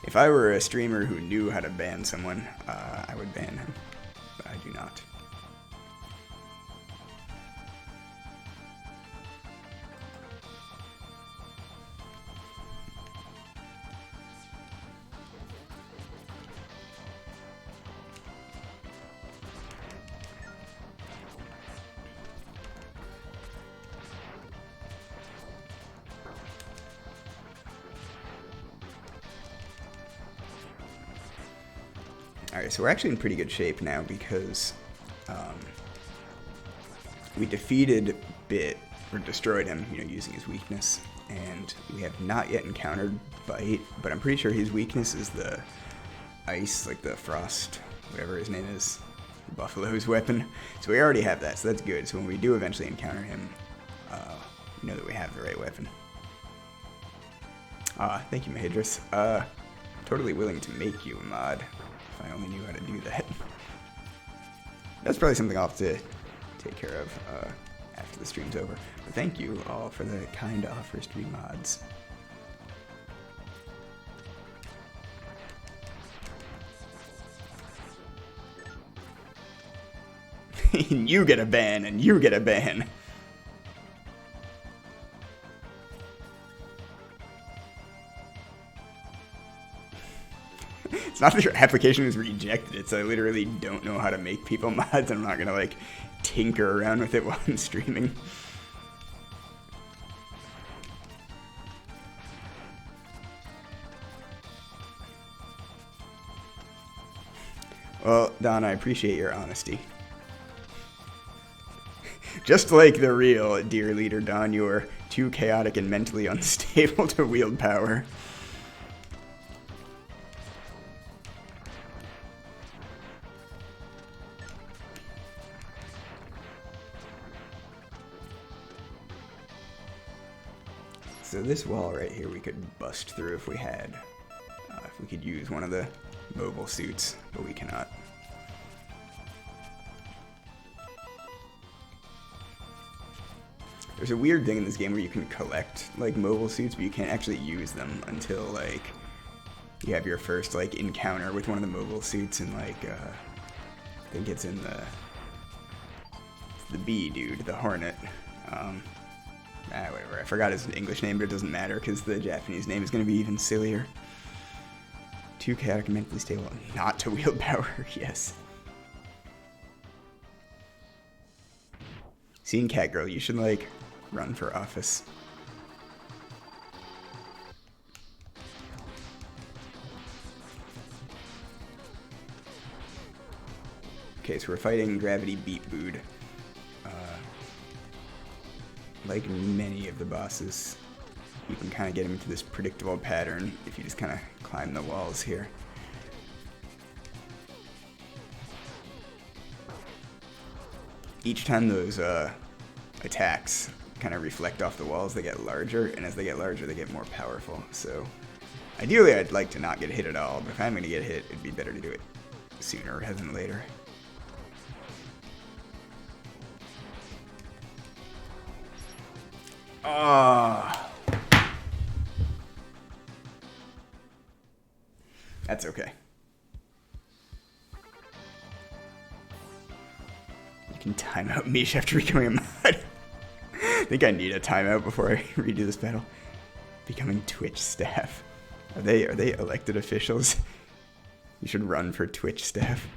A: If I were a streamer who knew how to ban someone, I would ban him. But I do not. Alright, so we're actually in pretty good shape now because we defeated Bit, or destroyed him, you know, using his weakness. And we have not yet encountered Bite, but I'm pretty sure his weakness is the ice, like the frost, whatever his name is, Buffalo's weapon. So we already have that, so that's good. So when we do eventually encounter him, we know that we have the right weapon. Thank you, Mahidris. Totally willing to make you a mod, if I only knew how to do that. That's probably something I'll have to take care of after the stream's over. But thank you all for the kind offers to be mods. You get a ban, and you get a ban. It's not that your application is rejected, it's I literally don't know how to make people mods. I'm not gonna like tinker around with it while I'm streaming. Well, Don, I appreciate your honesty. Just like the real dear leader Don, you're too chaotic and mentally unstable to wield power. So this wall right here we could bust through if we had, if we could use one of the mobile suits, but we cannot. There's a weird thing in this game where you can collect like mobile suits, but you can't actually use them until like you have your first like encounter with one of the mobile suits, and like I think it's in the bee dude, the Hornet. Whatever. I forgot his English name, but it doesn't matter because the Japanese name is going to be even sillier. Too chaotic and mentally stable, not to wield power. Yes. Seeing Catgirl, you should like run for office. Okay, so we're fighting Gravity Beat Bood. Like many of the bosses, you can kind of get him into this predictable pattern if you just kind of climb the walls here. Each time those attacks kind of reflect off the walls, they get larger, and as they get larger, they get more powerful. So ideally, I'd like to not get hit at all, but if I'm going to get hit, it'd be better to do it sooner rather than later. That's okay. You can time out Mish after becoming a mod. I think I need a timeout before I redo this battle. Becoming Twitch staff. Are they elected officials? You should run for Twitch staff.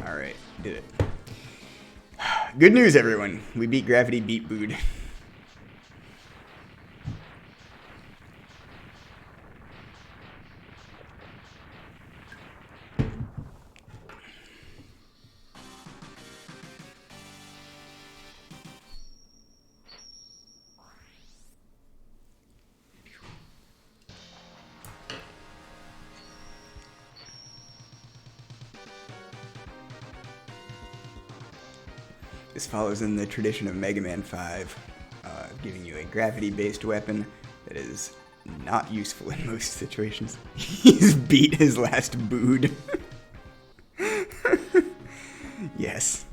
A: Alright, did it. Good news, everyone. We beat Gravity Beat Bood. This follows in the tradition of Mega Man 5, giving you a gravity-based weapon that is not useful in most situations. He's beat his last bood. Yes.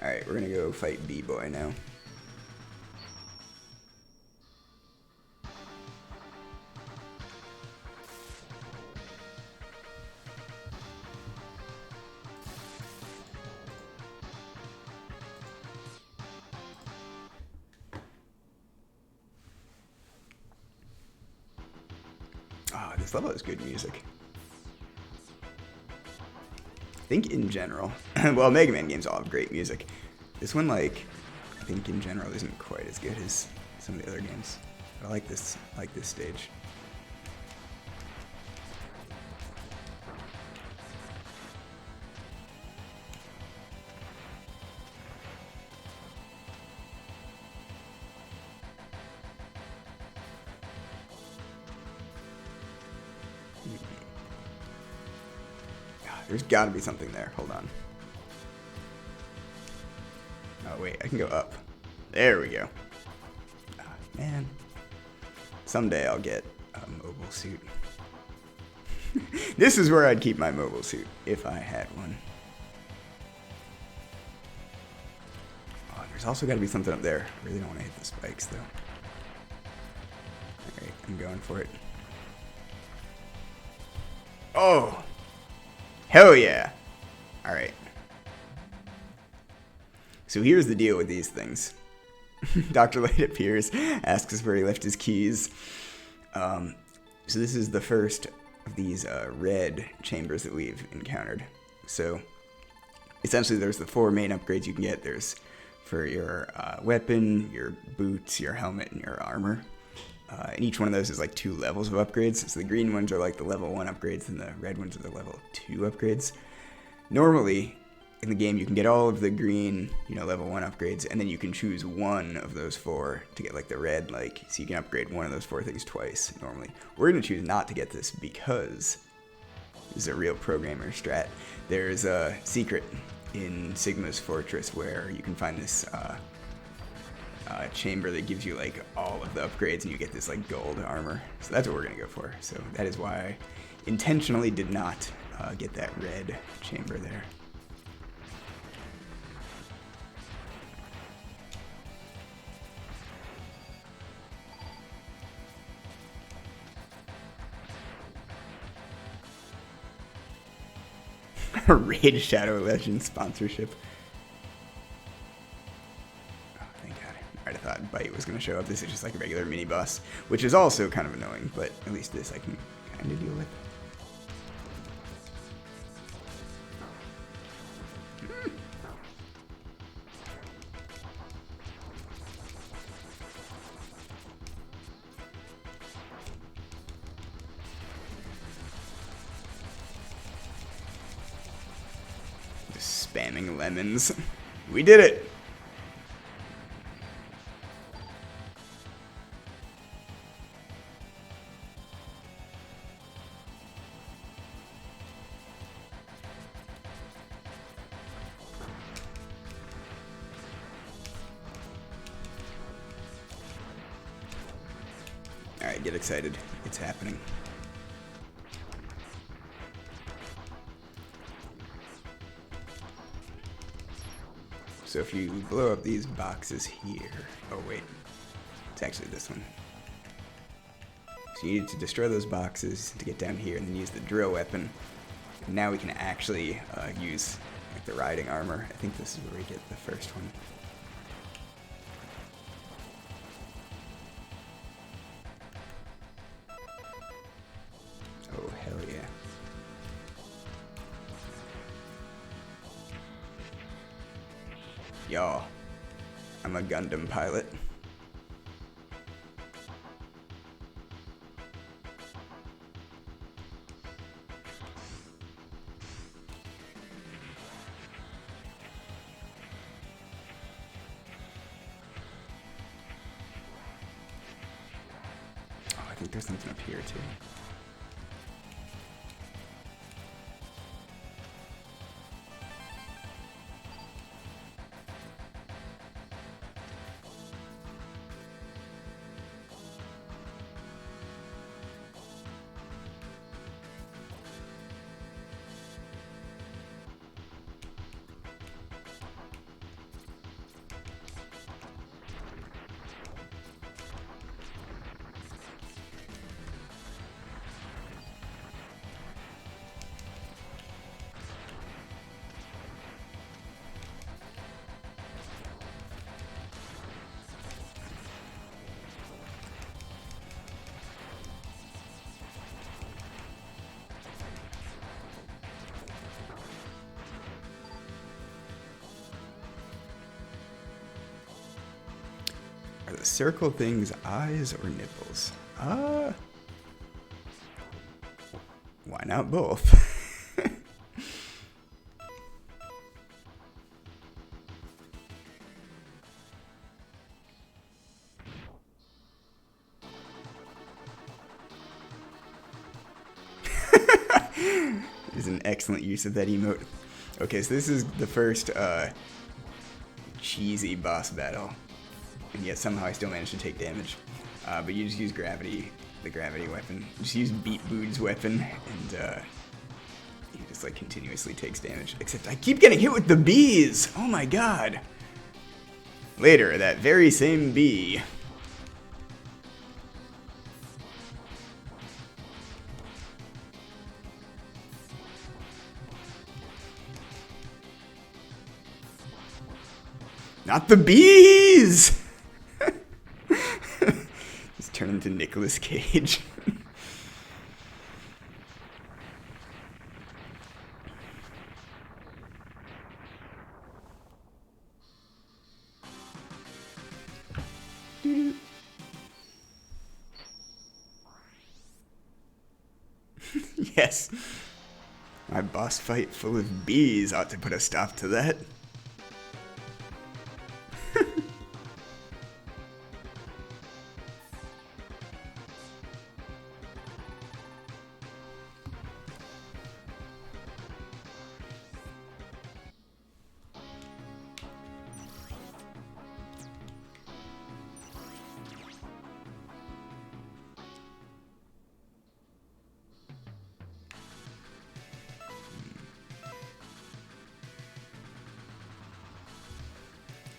A: Alright, we're gonna go fight B-Boy now. Ah, this level has good music. I think in general, well, Mega Man games all have great music. This one, like, I think in general isn't quite as good as some of the other games. But I like this stage. There's gotta be something there. Hold on. Oh, wait. I can go up. There we go. Oh, man. Someday I'll get a mobile suit. This is where I'd keep my mobile suit if I had one. Oh, there's also gotta be something up there. I really don't want to hit the spikes, though. Alright, I'm going for it. Oh! Hell yeah! Alright. So here's the deal with these things. Dr. Light appears, asks us where he left his keys. So this is the first of these red chambers that we've encountered. So essentially there's the 4 main upgrades you can get. There's for your weapon, your boots, your helmet, and your armor. And each one of those is like 2 levels of upgrades. So the green ones are like the level 1 upgrades, and the red ones are the level 2 upgrades. Normally, in the game, you can get all of the green, level 1 upgrades, and then you can choose one of those 4 to get like the red, so you can upgrade one of those 4 things twice, normally. We're going to choose not to get this because this is a real programmer strat. There's a secret in Sigma's Fortress where you can find this chamber that gives you like all of the upgrades, and you get this like gold armor. So that's what we're gonna go for. So that is why I intentionally did not get that red chamber there. Raid Shadow Legends sponsorship. I thought Bite was going to show up. This is just like a regular mini boss, which is also kind of annoying, but at least this I can kind of deal with. Just spamming lemons. We did it! Alright, get excited. It's happening. So if you blow up these boxes here... Oh, wait. It's actually this one. So you need to destroy those boxes to get down here and then use the drill weapon. And now we can actually use like the riding armor. I think this is where we get the first one. Oh, hell yeah. Y'all, I'm a Gundam pilot. I think there's something up here too. Are the circle things eyes or nipples? Why not both? Is an excellent use of that emote. Okay, so this is the first cheesy boss battle. And yet somehow I still managed to take damage. But you just use gravity, the gravity weapon. Just use Beat Bood's weapon, and he just like continuously takes damage. Except I keep getting hit with the bees! Oh my god! Later, that very same bee. Not the bees! Just turn into Nicolas Cage. Yes. My boss fight full of bees ought to put a stop to that.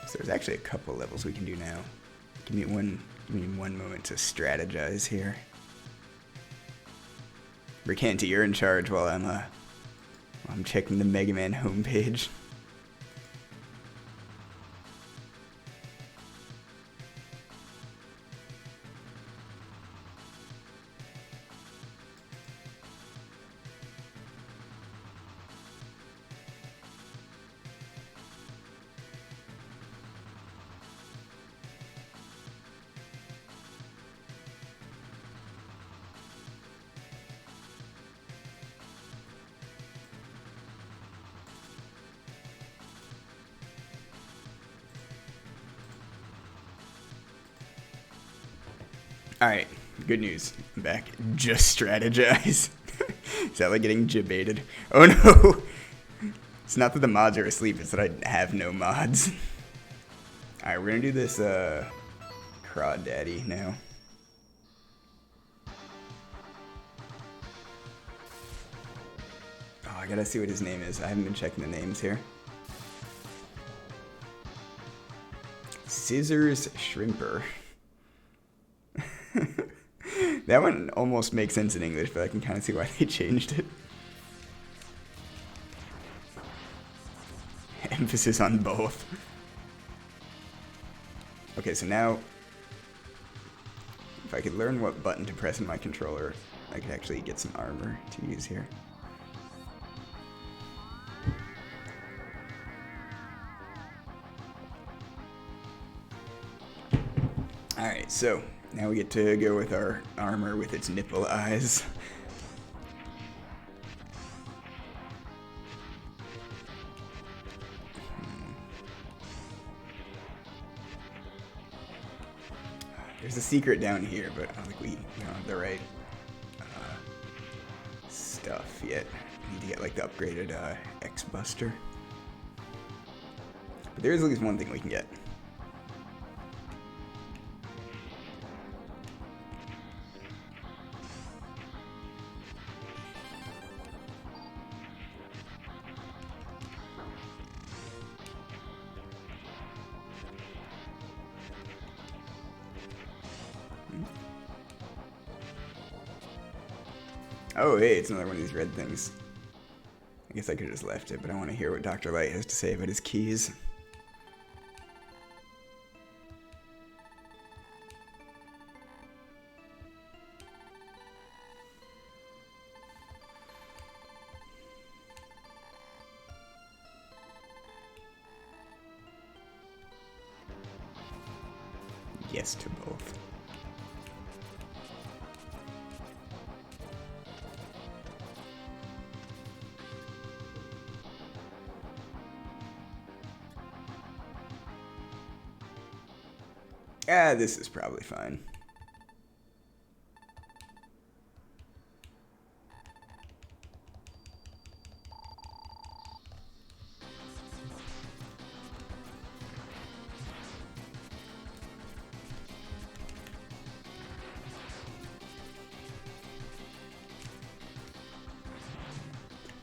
A: So there's actually a couple levels we can do now. Give me one moment to strategize here. Ricanti, you're in charge while I'm checking the Mega Man homepage. Alright, good news. I'm back. Just strategize. Is that like getting jibaited? Oh no! It's not that the mods are asleep, it's that I have no mods. Alright, we're gonna do this, Crawdaddy Daddy now. Oh, I gotta see what his name is. I haven't been checking the names here. Scissors Shrimper. That one almost makes sense in English, but I can kind of see why they changed it. Emphasis on both. Okay, so now, if I could learn what button to press in my controller, I could actually get some armor to use here. Alright, so now we get to go with our armor with its nipple eyes. There's a secret down here, but I don't think we don't have the right stuff yet. We need to get like the upgraded X-Buster. But there is at least one thing we can get. Oh, hey, it's another one of these red things. I guess I could have just left it, but I want to hear what Dr. Light has to say about his keys. Yes to both. Ah, this is probably fine.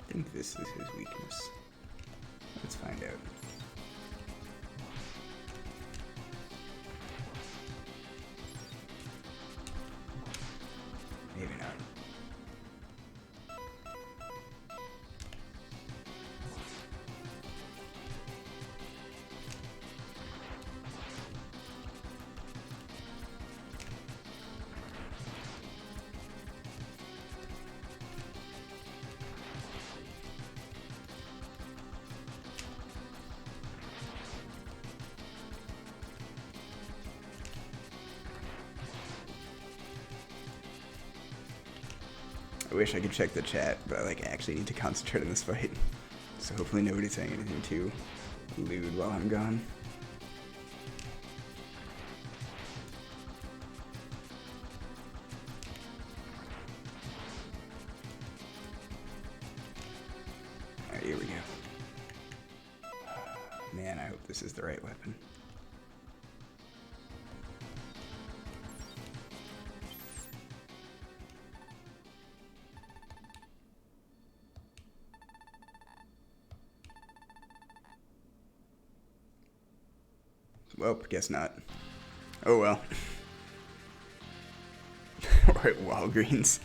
A: I think this is his weakness. Let's find out. Maybe not. I wish I could check the chat, but I actually need to concentrate on this fight. So hopefully nobody's saying anything too lewd while I'm gone. Alright, here we go. Man, I hope this is the right weapon. Well, guess not. Oh well. Or at Walgreens.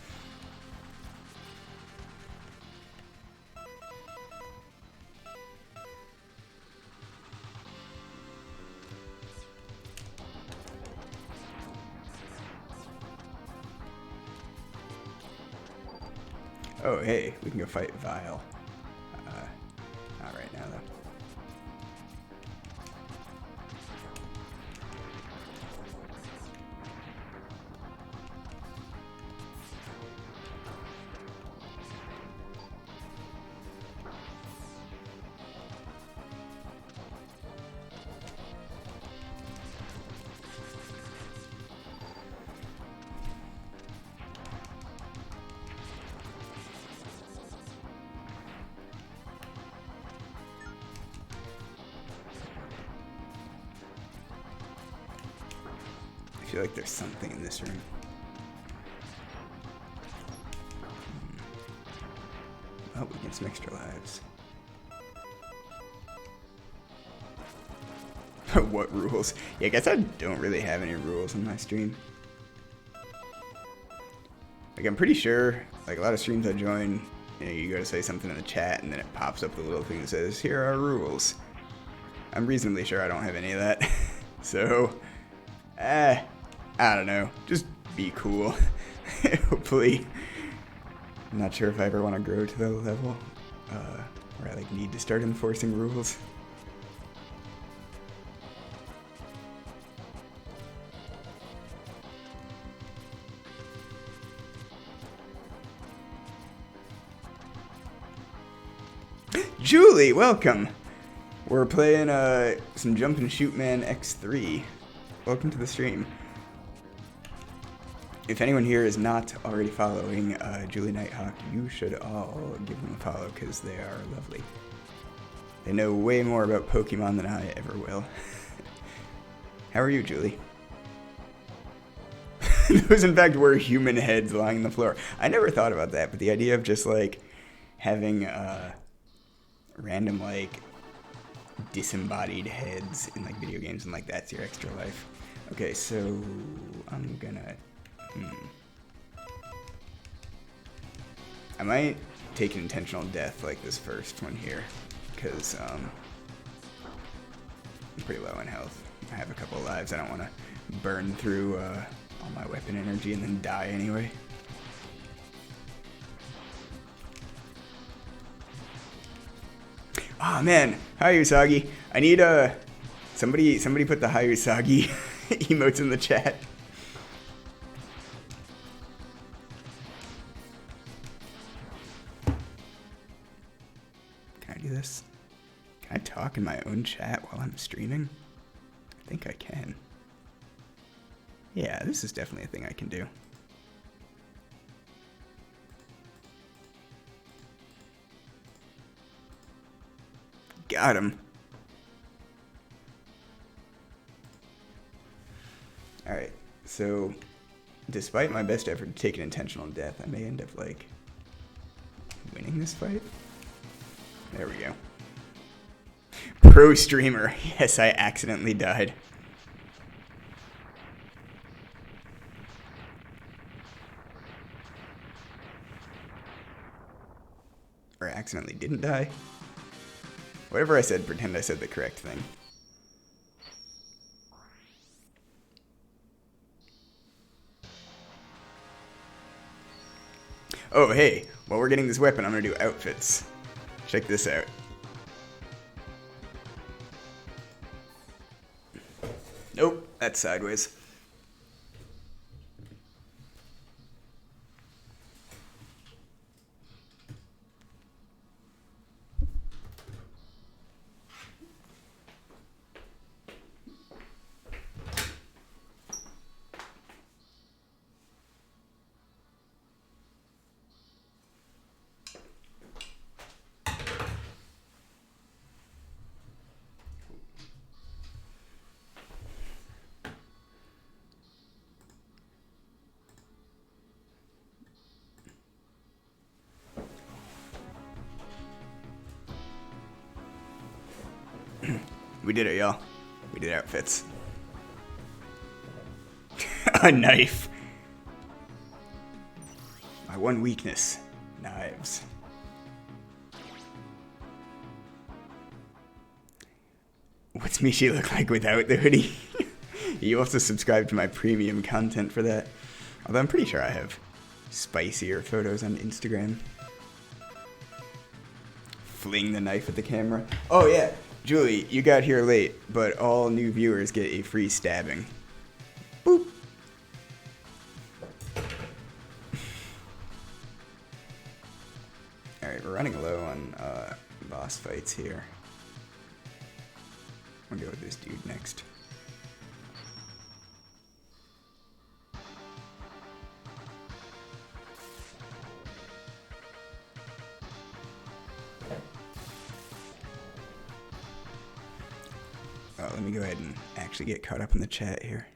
A: Oh, hey, we can go fight Vile. Not right now, though. I feel like there's something in this room. Oh, we get some extra lives. What rules? Yeah, I guess I don't really have any rules on my stream. I'm pretty sure, a lot of streams I join, you go to say something in the chat and then it pops up the little thing that says, here are rules. I'm reasonably sure I don't have any of that. So, I don't know. Just be cool. Hopefully. I'm not sure if I ever want to grow to that level where I need to start enforcing rules. Julie, welcome. We're playing some Jump and Shoot Man X3. Welcome to the stream. if anyone here is not already following Julie Nighthawk, you should all give them a follow because they are lovely. They know way more about Pokemon than I ever will. How are you, Julie? Those, in fact, were human heads lying on the floor. I never thought about that, but the idea of just, like, having random, like, disembodied heads in, like, video games and, like, that's your extra life. Okay, so I'm gonna... I might take an intentional death like this first one here, because I'm pretty low in health. I have a couple of lives. I don't want to burn through all my weapon energy and then die anyway. Oh man, hi Usagi. I need somebody put the hi Usagi emotes in the chat. Can I do this? Can I talk in my own chat while I'm streaming? I think I can. Yeah, this is definitely a thing I can do. Got him. Alright, so despite my best effort to take an intentional death, I may end up, like, winning this fight. There we go. Pro streamer. Yes, I accidentally died. Or accidentally didn't die. Whatever I said, pretend I said the correct thing. Oh, hey, while we're getting this weapon, I'm gonna do outfits. Check this out. Nope, that's sideways. We did it, y'all. We did outfits. A knife. My one weakness. Knives. What's Mishi look like without the hoodie? You also subscribe to my premium content for that. Although I'm pretty sure I have spicier photos on Instagram. Fling the knife at the camera. Oh yeah. Julie, you got here late, but all new viewers get a free stabbing. Boop. Alright, we're running low on boss fights here. I'm gonna go with this dude next. Let me go ahead and actually get caught up in the chat here.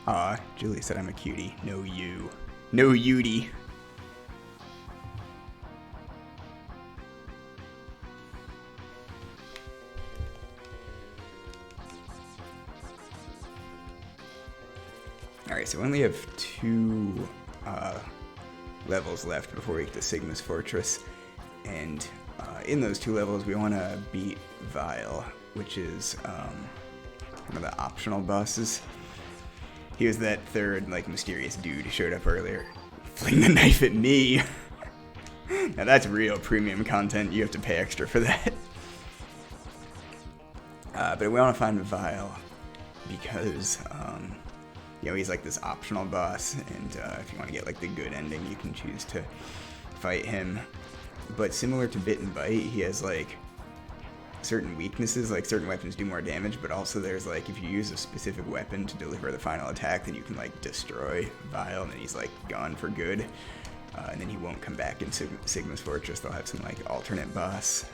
A: Aw, Julie said I'm a cutie. No you. No Yudi. Alright, so we only have 2 levels left before we get to Sigma's Fortress. And in those 2 levels, we want to beat Vile, which is one of the optional bosses. He was that third, like, mysterious dude who showed up earlier. Fling the knife at me! Now that's real premium content. You have to pay extra for that. But we want to find Vile because... you know, he's like this optional boss, and if you want to get like the good ending, you can choose to fight him. But similar to Bit and Bite, he has like certain weaknesses, like certain weapons do more damage, but also there's like, if you use a specific weapon to deliver the final attack, then you can like destroy Vile, and then he's like gone for good, and then he won't come back in Sigma's Fortress. They'll have some like alternate boss.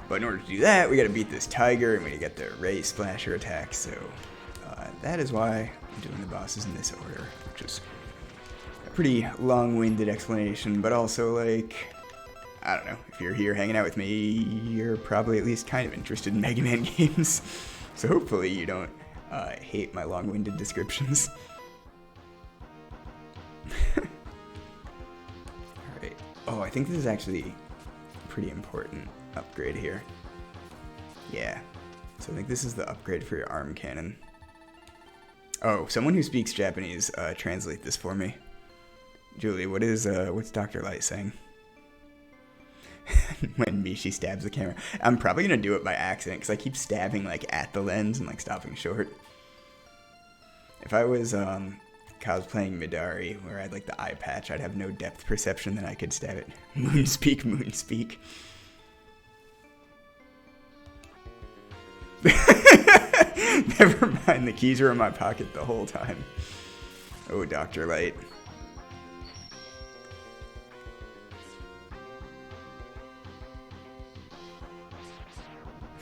A: But in order to do that, we gotta beat this tiger, and we gotta get the Ray Splasher attack, so that is why I'm doing the bosses in this order, which is a pretty long-winded explanation, but also like, I don't know, if you're here hanging out with me, you're probably at least kind of interested in Mega Man games. So hopefully you don't hate my long-winded descriptions. Alright. Oh, I think this is actually a pretty important upgrade here. Yeah. So I think this is the upgrade for your arm cannon. Oh, someone who speaks Japanese, translate this for me. Julie, what's Dr. Light saying? When Mishi stabs the camera. I'm probably gonna do it by accident because I keep stabbing like at the lens and like stopping short. If I was cosplaying Midari, where I had like the eye patch, I'd have no depth perception, then I could stab it. Moonspeak, Moonspeak. Never mind, the keys were in my pocket the whole time. Oh, Dr. Light.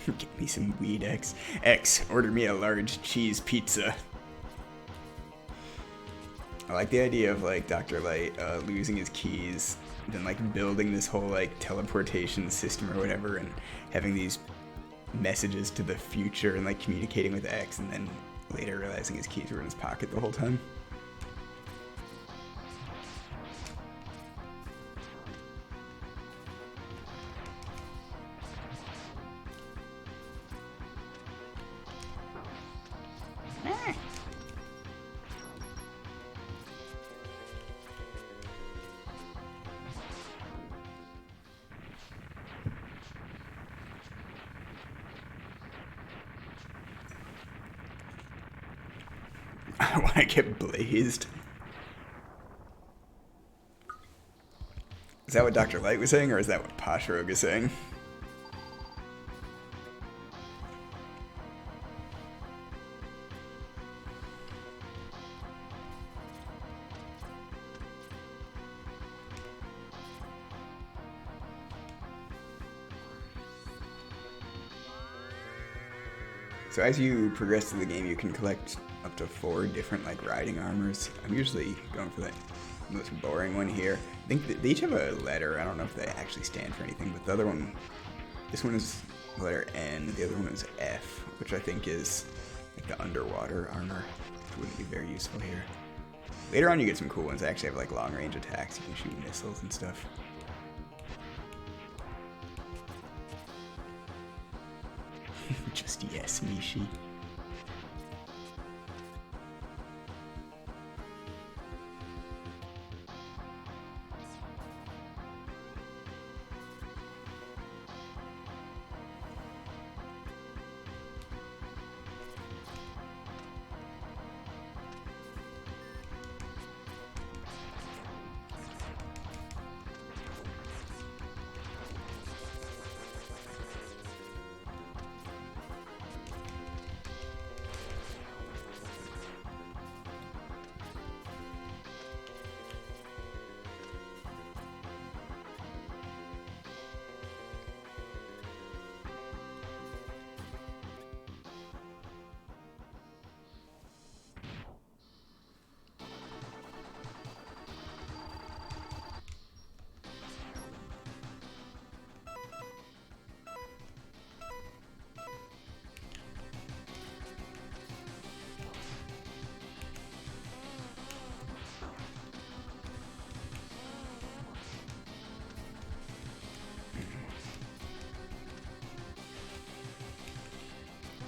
A: Get me some weed, X. X, order me a large cheese pizza. I like the idea of like Dr. Light losing his keys, then like building this whole like teleportation system or whatever, and having these messages to the future and like communicating with X, and then later realizing his keys were in his pocket the whole time. I want to get blazed. Is that what Dr. Light was saying, or is that what Poshrogue is saying? So as you progress through the game, you can collect up to 4 different like riding armors. I'm usually going for the most boring one here. I think they each have a letter. I don't know if they actually stand for anything, but the other one, this one is the letter N, the other one is F, which I think is like the underwater armor, which wouldn't be very useful here. Later on you get some cool ones that actually have like long range attacks. You can shoot missiles and stuff. Just yes, Mishi.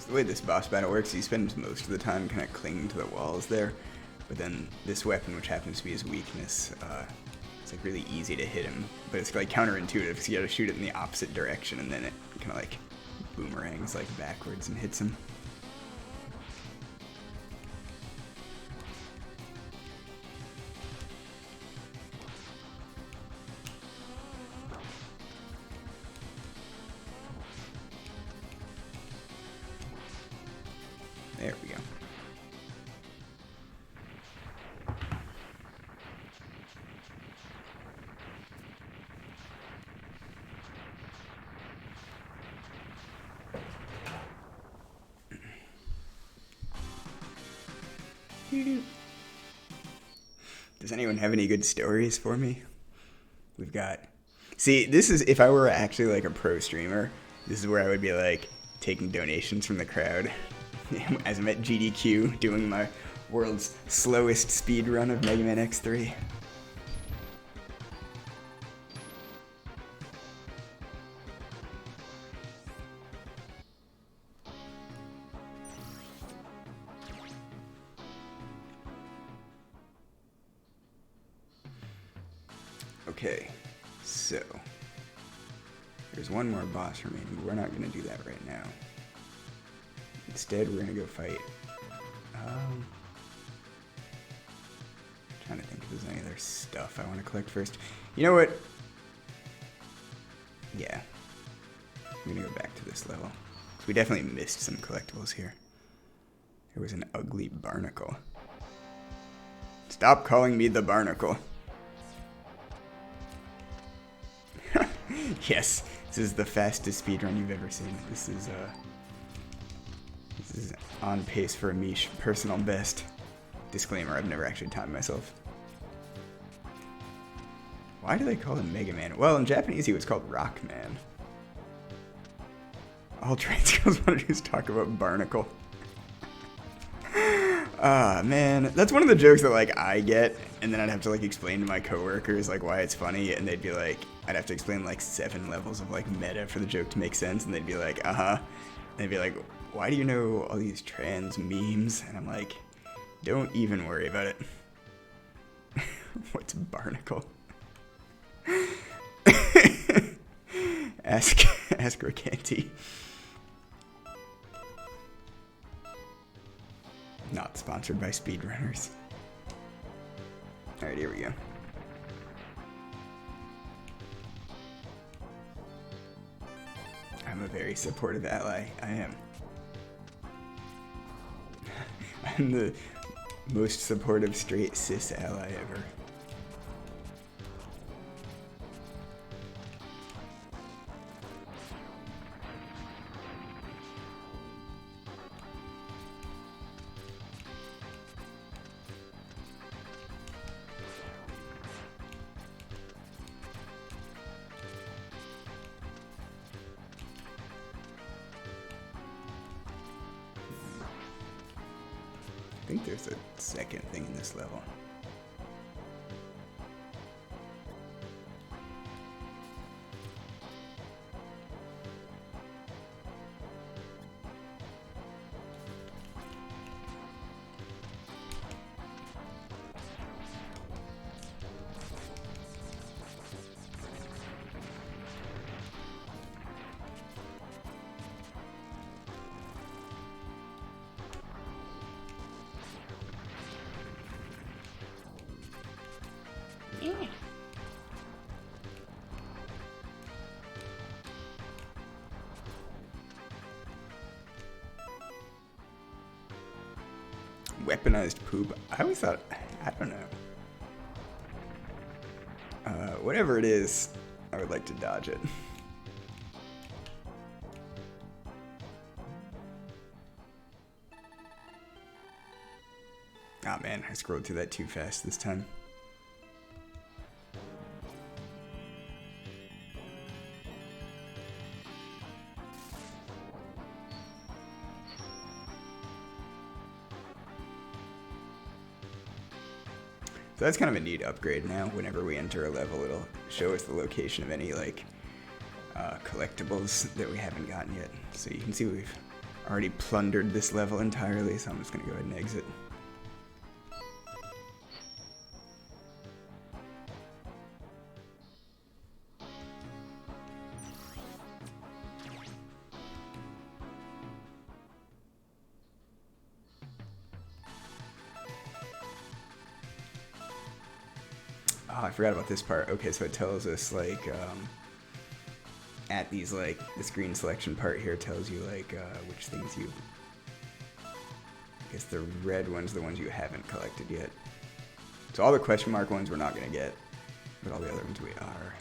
A: The way this boss battle works, he spends most of the time kind of clinging to the walls there, but then this weapon, which happens to be his weakness, it's like really easy to hit him, but it's like counterintuitive because you gotta shoot it in the opposite direction, and then it kind of like boomerangs like backwards and hits him. Does anyone have any good stories for me? We've got... See, this is... If I were actually like a pro streamer, this is where I would be like taking donations from the crowd. As I'm at GDQ doing my world's slowest speed run of Mega Man X3. Okay, so there's one more boss remaining, but we're not going to do that right now. Instead, we're going to go fight. Trying to think if there's any other stuff I want to collect first. You know what? Yeah, I'm going to go back to this level. So we definitely missed some collectibles here. There was an ugly barnacle. Stop calling me the barnacle. Yes, this is the fastest speedrun you've ever seen. This is on pace for a Mish personal best. Disclaimer, I've never actually timed myself. Why do they call him Mega Man? Well, in Japanese he was called Rock Man. All train skills want to do is talk about barnacle. Ah, man, that's one of the jokes that like I get, and then I'd have to like explain to my coworkers like why it's funny, and they'd be like, I'd have to explain like 7 levels of like meta for the joke to make sense, and they'd be like, and they'd be like, why do you know all these trans memes? And I'm like, don't even worry about it. What's barnacle? Ask Rocanti. Not sponsored by speedrunners. Alright, here we go. I'm a very supportive ally. I am. I'm the most supportive straight cis ally ever. I think there's a second thing in this level. Weaponized poop. I always thought, I don't know. Whatever it is, I would like to dodge it. Ah, man, I scrolled through that too fast this time. So that's kind of a neat upgrade now. Whenever we enter a level, it'll show us the location of any like collectibles that we haven't gotten yet. So you can see we've already plundered this level entirely, so I'm just gonna go ahead and exit. Oh, I forgot about this part. Okay, so it tells us like at these like the screen selection part here tells you like which things you. I guess the red ones are the ones you haven't collected yet. So all the question mark ones we're not gonna get, but all the other ones we are.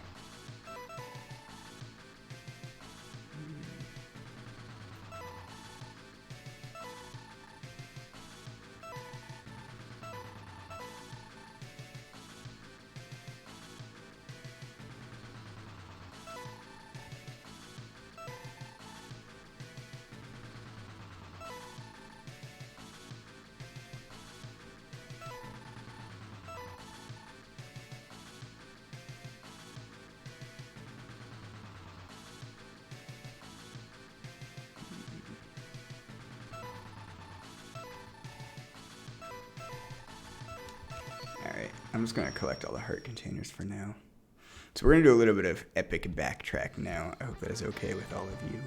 A: I'm just going to collect all the heart containers for now. So we're going to do a little bit of epic backtrack now. I hope that is okay with all of you.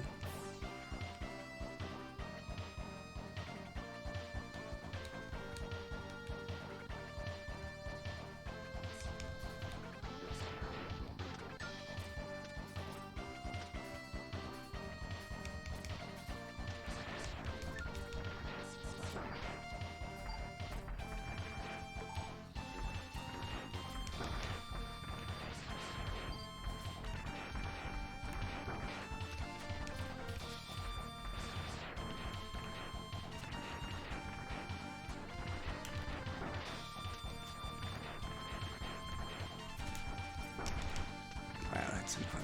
A: Wow, that's some fun.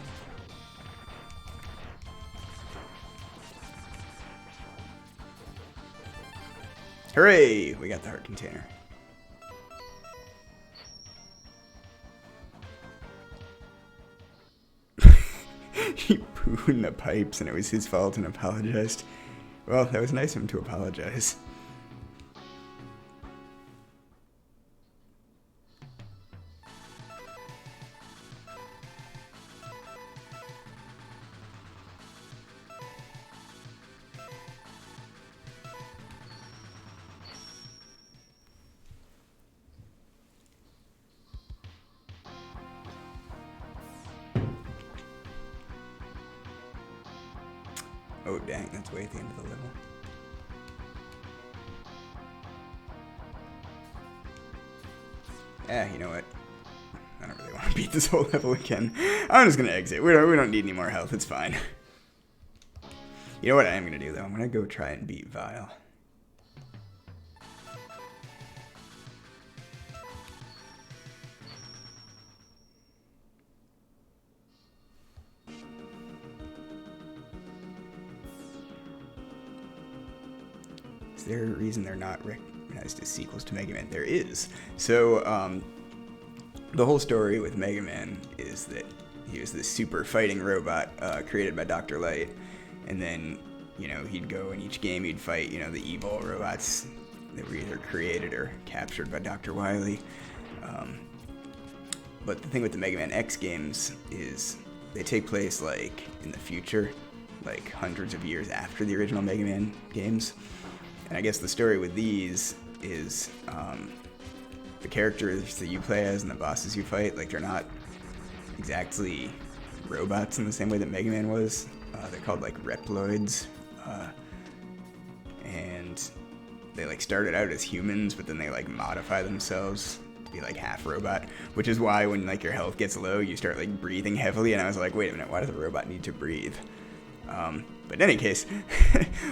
A: Hooray! We got the heart container. He pooed in the pipes and it was his fault and apologized. Well, that was nice of him to apologize. Oh dang, that's way at the end of the level. You know what? I don't really want to beat this whole level again. I'm just gonna exit. We don't need any more health, it's fine. You know what I am gonna do though? I'm gonna go try and beat Vile. Is there a reason they're not recognized as sequels to Mega Man? There is. So, the whole story with Mega Man is that he was this super fighting robot created by Dr. Light, and then, you know, he'd go in each game, he'd fight, you know, the evil robots that were either created or captured by Dr. Wily. But the thing with the Mega Man X games is they take place, like, in the future, like hundreds of years after the original Mega Man games. And I guess the story with these is the characters that you play as and the bosses you fight, like, they're not exactly robots in the same way that Mega Man was. They're called, like, Reploids. And they, like, started out as humans, but then they, like, modify themselves to be, like, half robot. Which is why when, like, your health gets low, you start, like, breathing heavily. And I was like, wait a minute, why does a robot need to breathe? But in any case,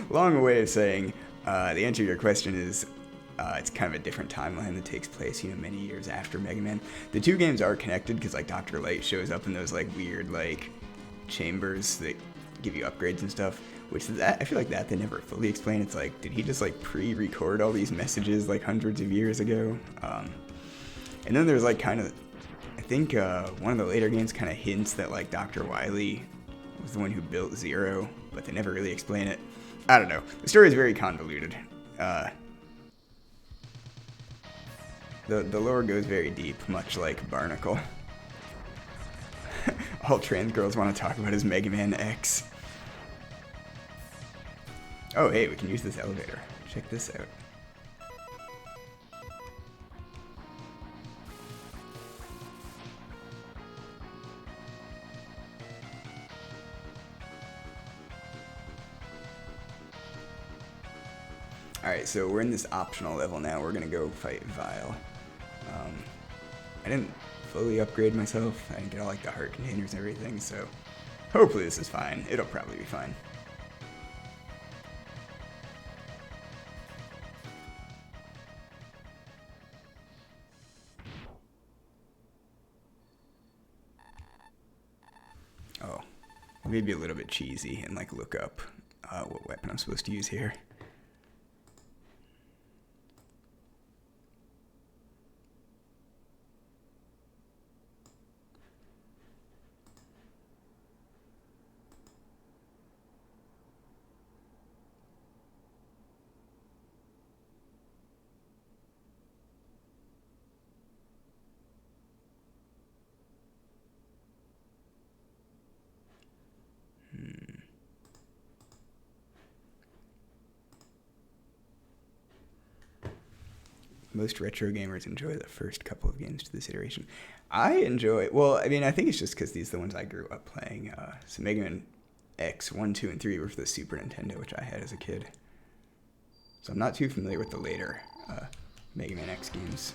A: long way of saying... the answer to your question is it's kind of a different timeline that takes place, you know, many years after Mega Man. The two games are connected because, like, Dr. Light shows up in those, like, weird, like, chambers that give you upgrades and stuff, which that I feel like that they never fully explain. It's like, did he just, like, pre-record all these messages, like, hundreds of years ago? And then there's, like, kind of, I think one of the later games kind of hints that, like, Dr. Wily was the one who built Zero, but they never really explain it. I don't know. The story is very convoluted. The lore goes very deep, much like Barnacle. All trans girls want to talk about his Mega Man X. Oh, hey, we can use this elevator. Check this out. Alright, so we're in this optional level now. We're gonna go fight Vile. I didn't fully upgrade myself. I didn't get all, like, the heart containers and everything, so hopefully this is fine. It'll probably be fine. Oh, maybe a little bit cheesy and, like, look up what weapon I'm supposed to use here. most retro gamers enjoy the first couple of games to this iteration. I enjoy, well, I mean, I think it's just because these are the ones I grew up playing. So Mega Man X 1, 2, and 3 were for the Super Nintendo, which I had as a kid. So I'm not too familiar with the later Mega Man X games.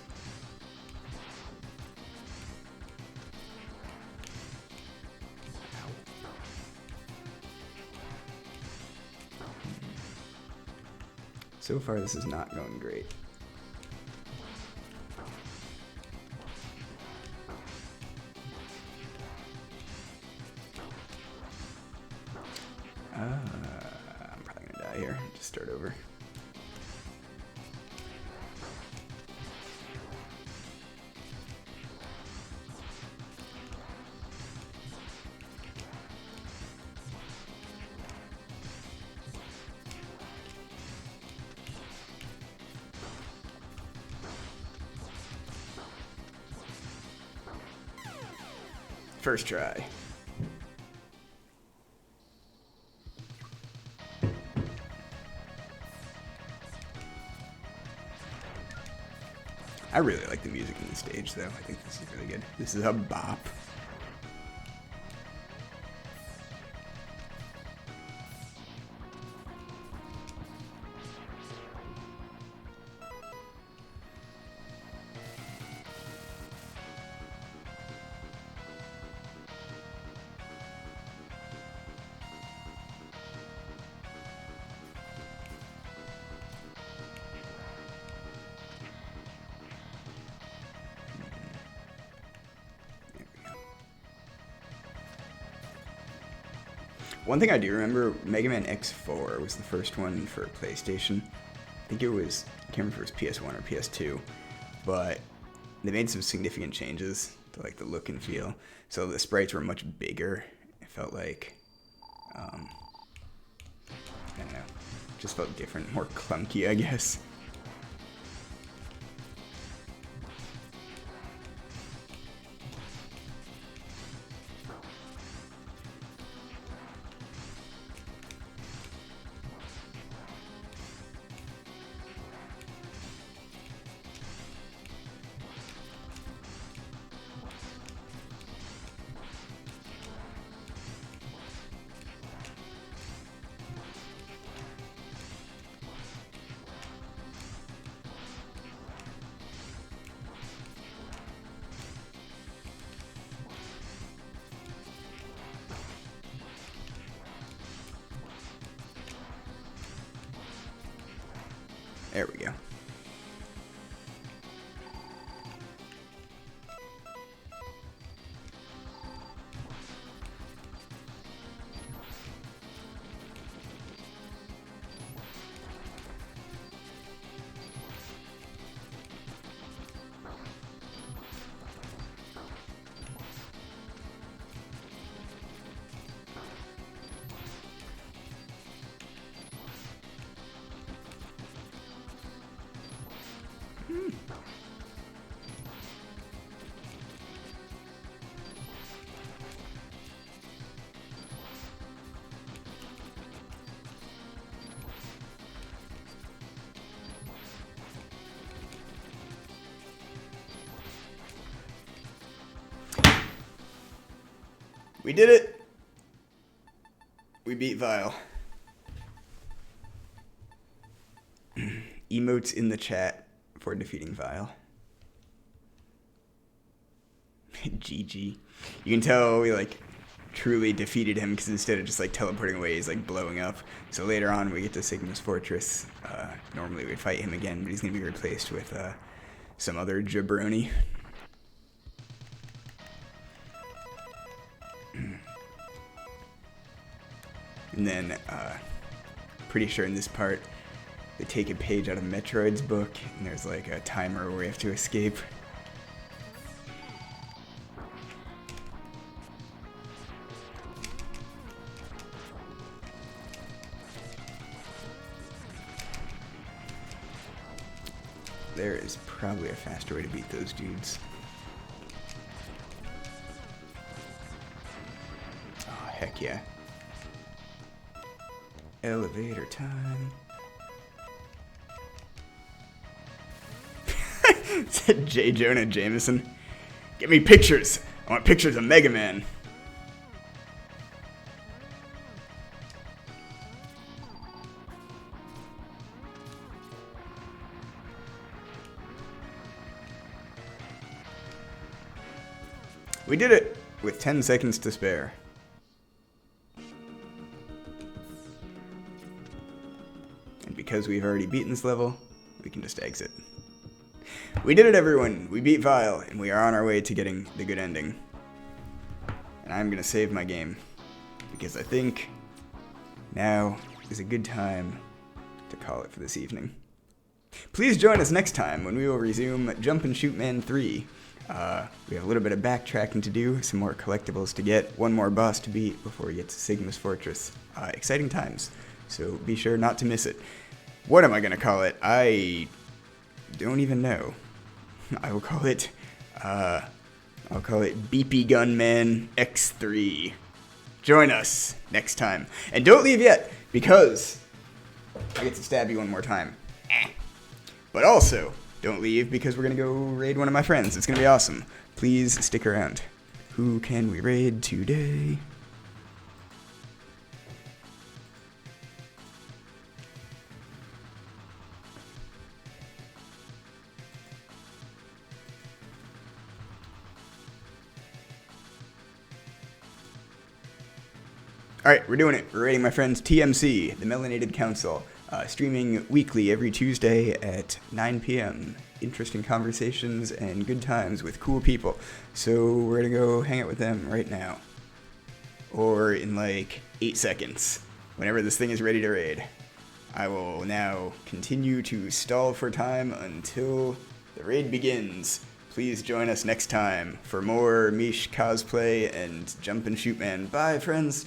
A: So far, this is not going great. I'm probably gonna die here. Just start over. First try. I really like the music in the stage, though. I think this is really good. This is a bop. One thing I do remember, Mega Man X4 was the first one for PlayStation. I think it was, I can't remember if it was PS1 or PS2, but they made some significant changes to like the look and feel. So the sprites were much bigger. It felt like, I don't know, just felt different, more clunky, I guess. There we go. We did it! We beat Vile. Emotes in the chat for defeating Vile. GG. You can tell we like truly defeated him because instead of just like teleporting away, he's like blowing up. So later on we get to Sigma's Fortress. Normally we'd fight him again, but he's gonna be replaced with some other jabroni. And then, pretty sure in this part, they take a page out of Metroid's book, and there's like a timer where we have to escape. There is probably a faster way to beat those dudes. Oh, heck yeah. Elevator time. said J. Jonah Jameson. Give me pictures. I want pictures of Mega Man. We did it with 10 seconds to spare. And because we've already beaten this level, we can just exit. We did it, everyone! We beat Vile, and we are on our way to getting the good ending. And I'm gonna save my game, because I think now is a good time to call it for this evening. Please join us next time when we will resume Jump and Shoot Man 3. We have a little bit of backtracking to do, some more collectibles to get, one more boss to beat before we get to Sigma's Fortress. Exciting times, so be sure not to miss it. What am I gonna call it? I don't even know. I will call it, I'll call it Beepy Gun Man X3. Join us next time. And don't leave yet, because I get to stab you one more time. But also, don't leave, because we're going to go raid one of my friends. It's going to be awesome. Please stick around. Who can we raid today? Alright, we're doing it. We're raiding my friends TMC, the Melanated Council. Streaming weekly every Tuesday at 9 p.m. Interesting conversations and good times with cool people. So we're gonna go hang out with them right now. Or in like 8 seconds. Whenever this thing is ready to raid. I will now continue to stall for time until the raid begins. Please join us next time for more Mish cosplay and Jump and Shoot Man. Bye, friends!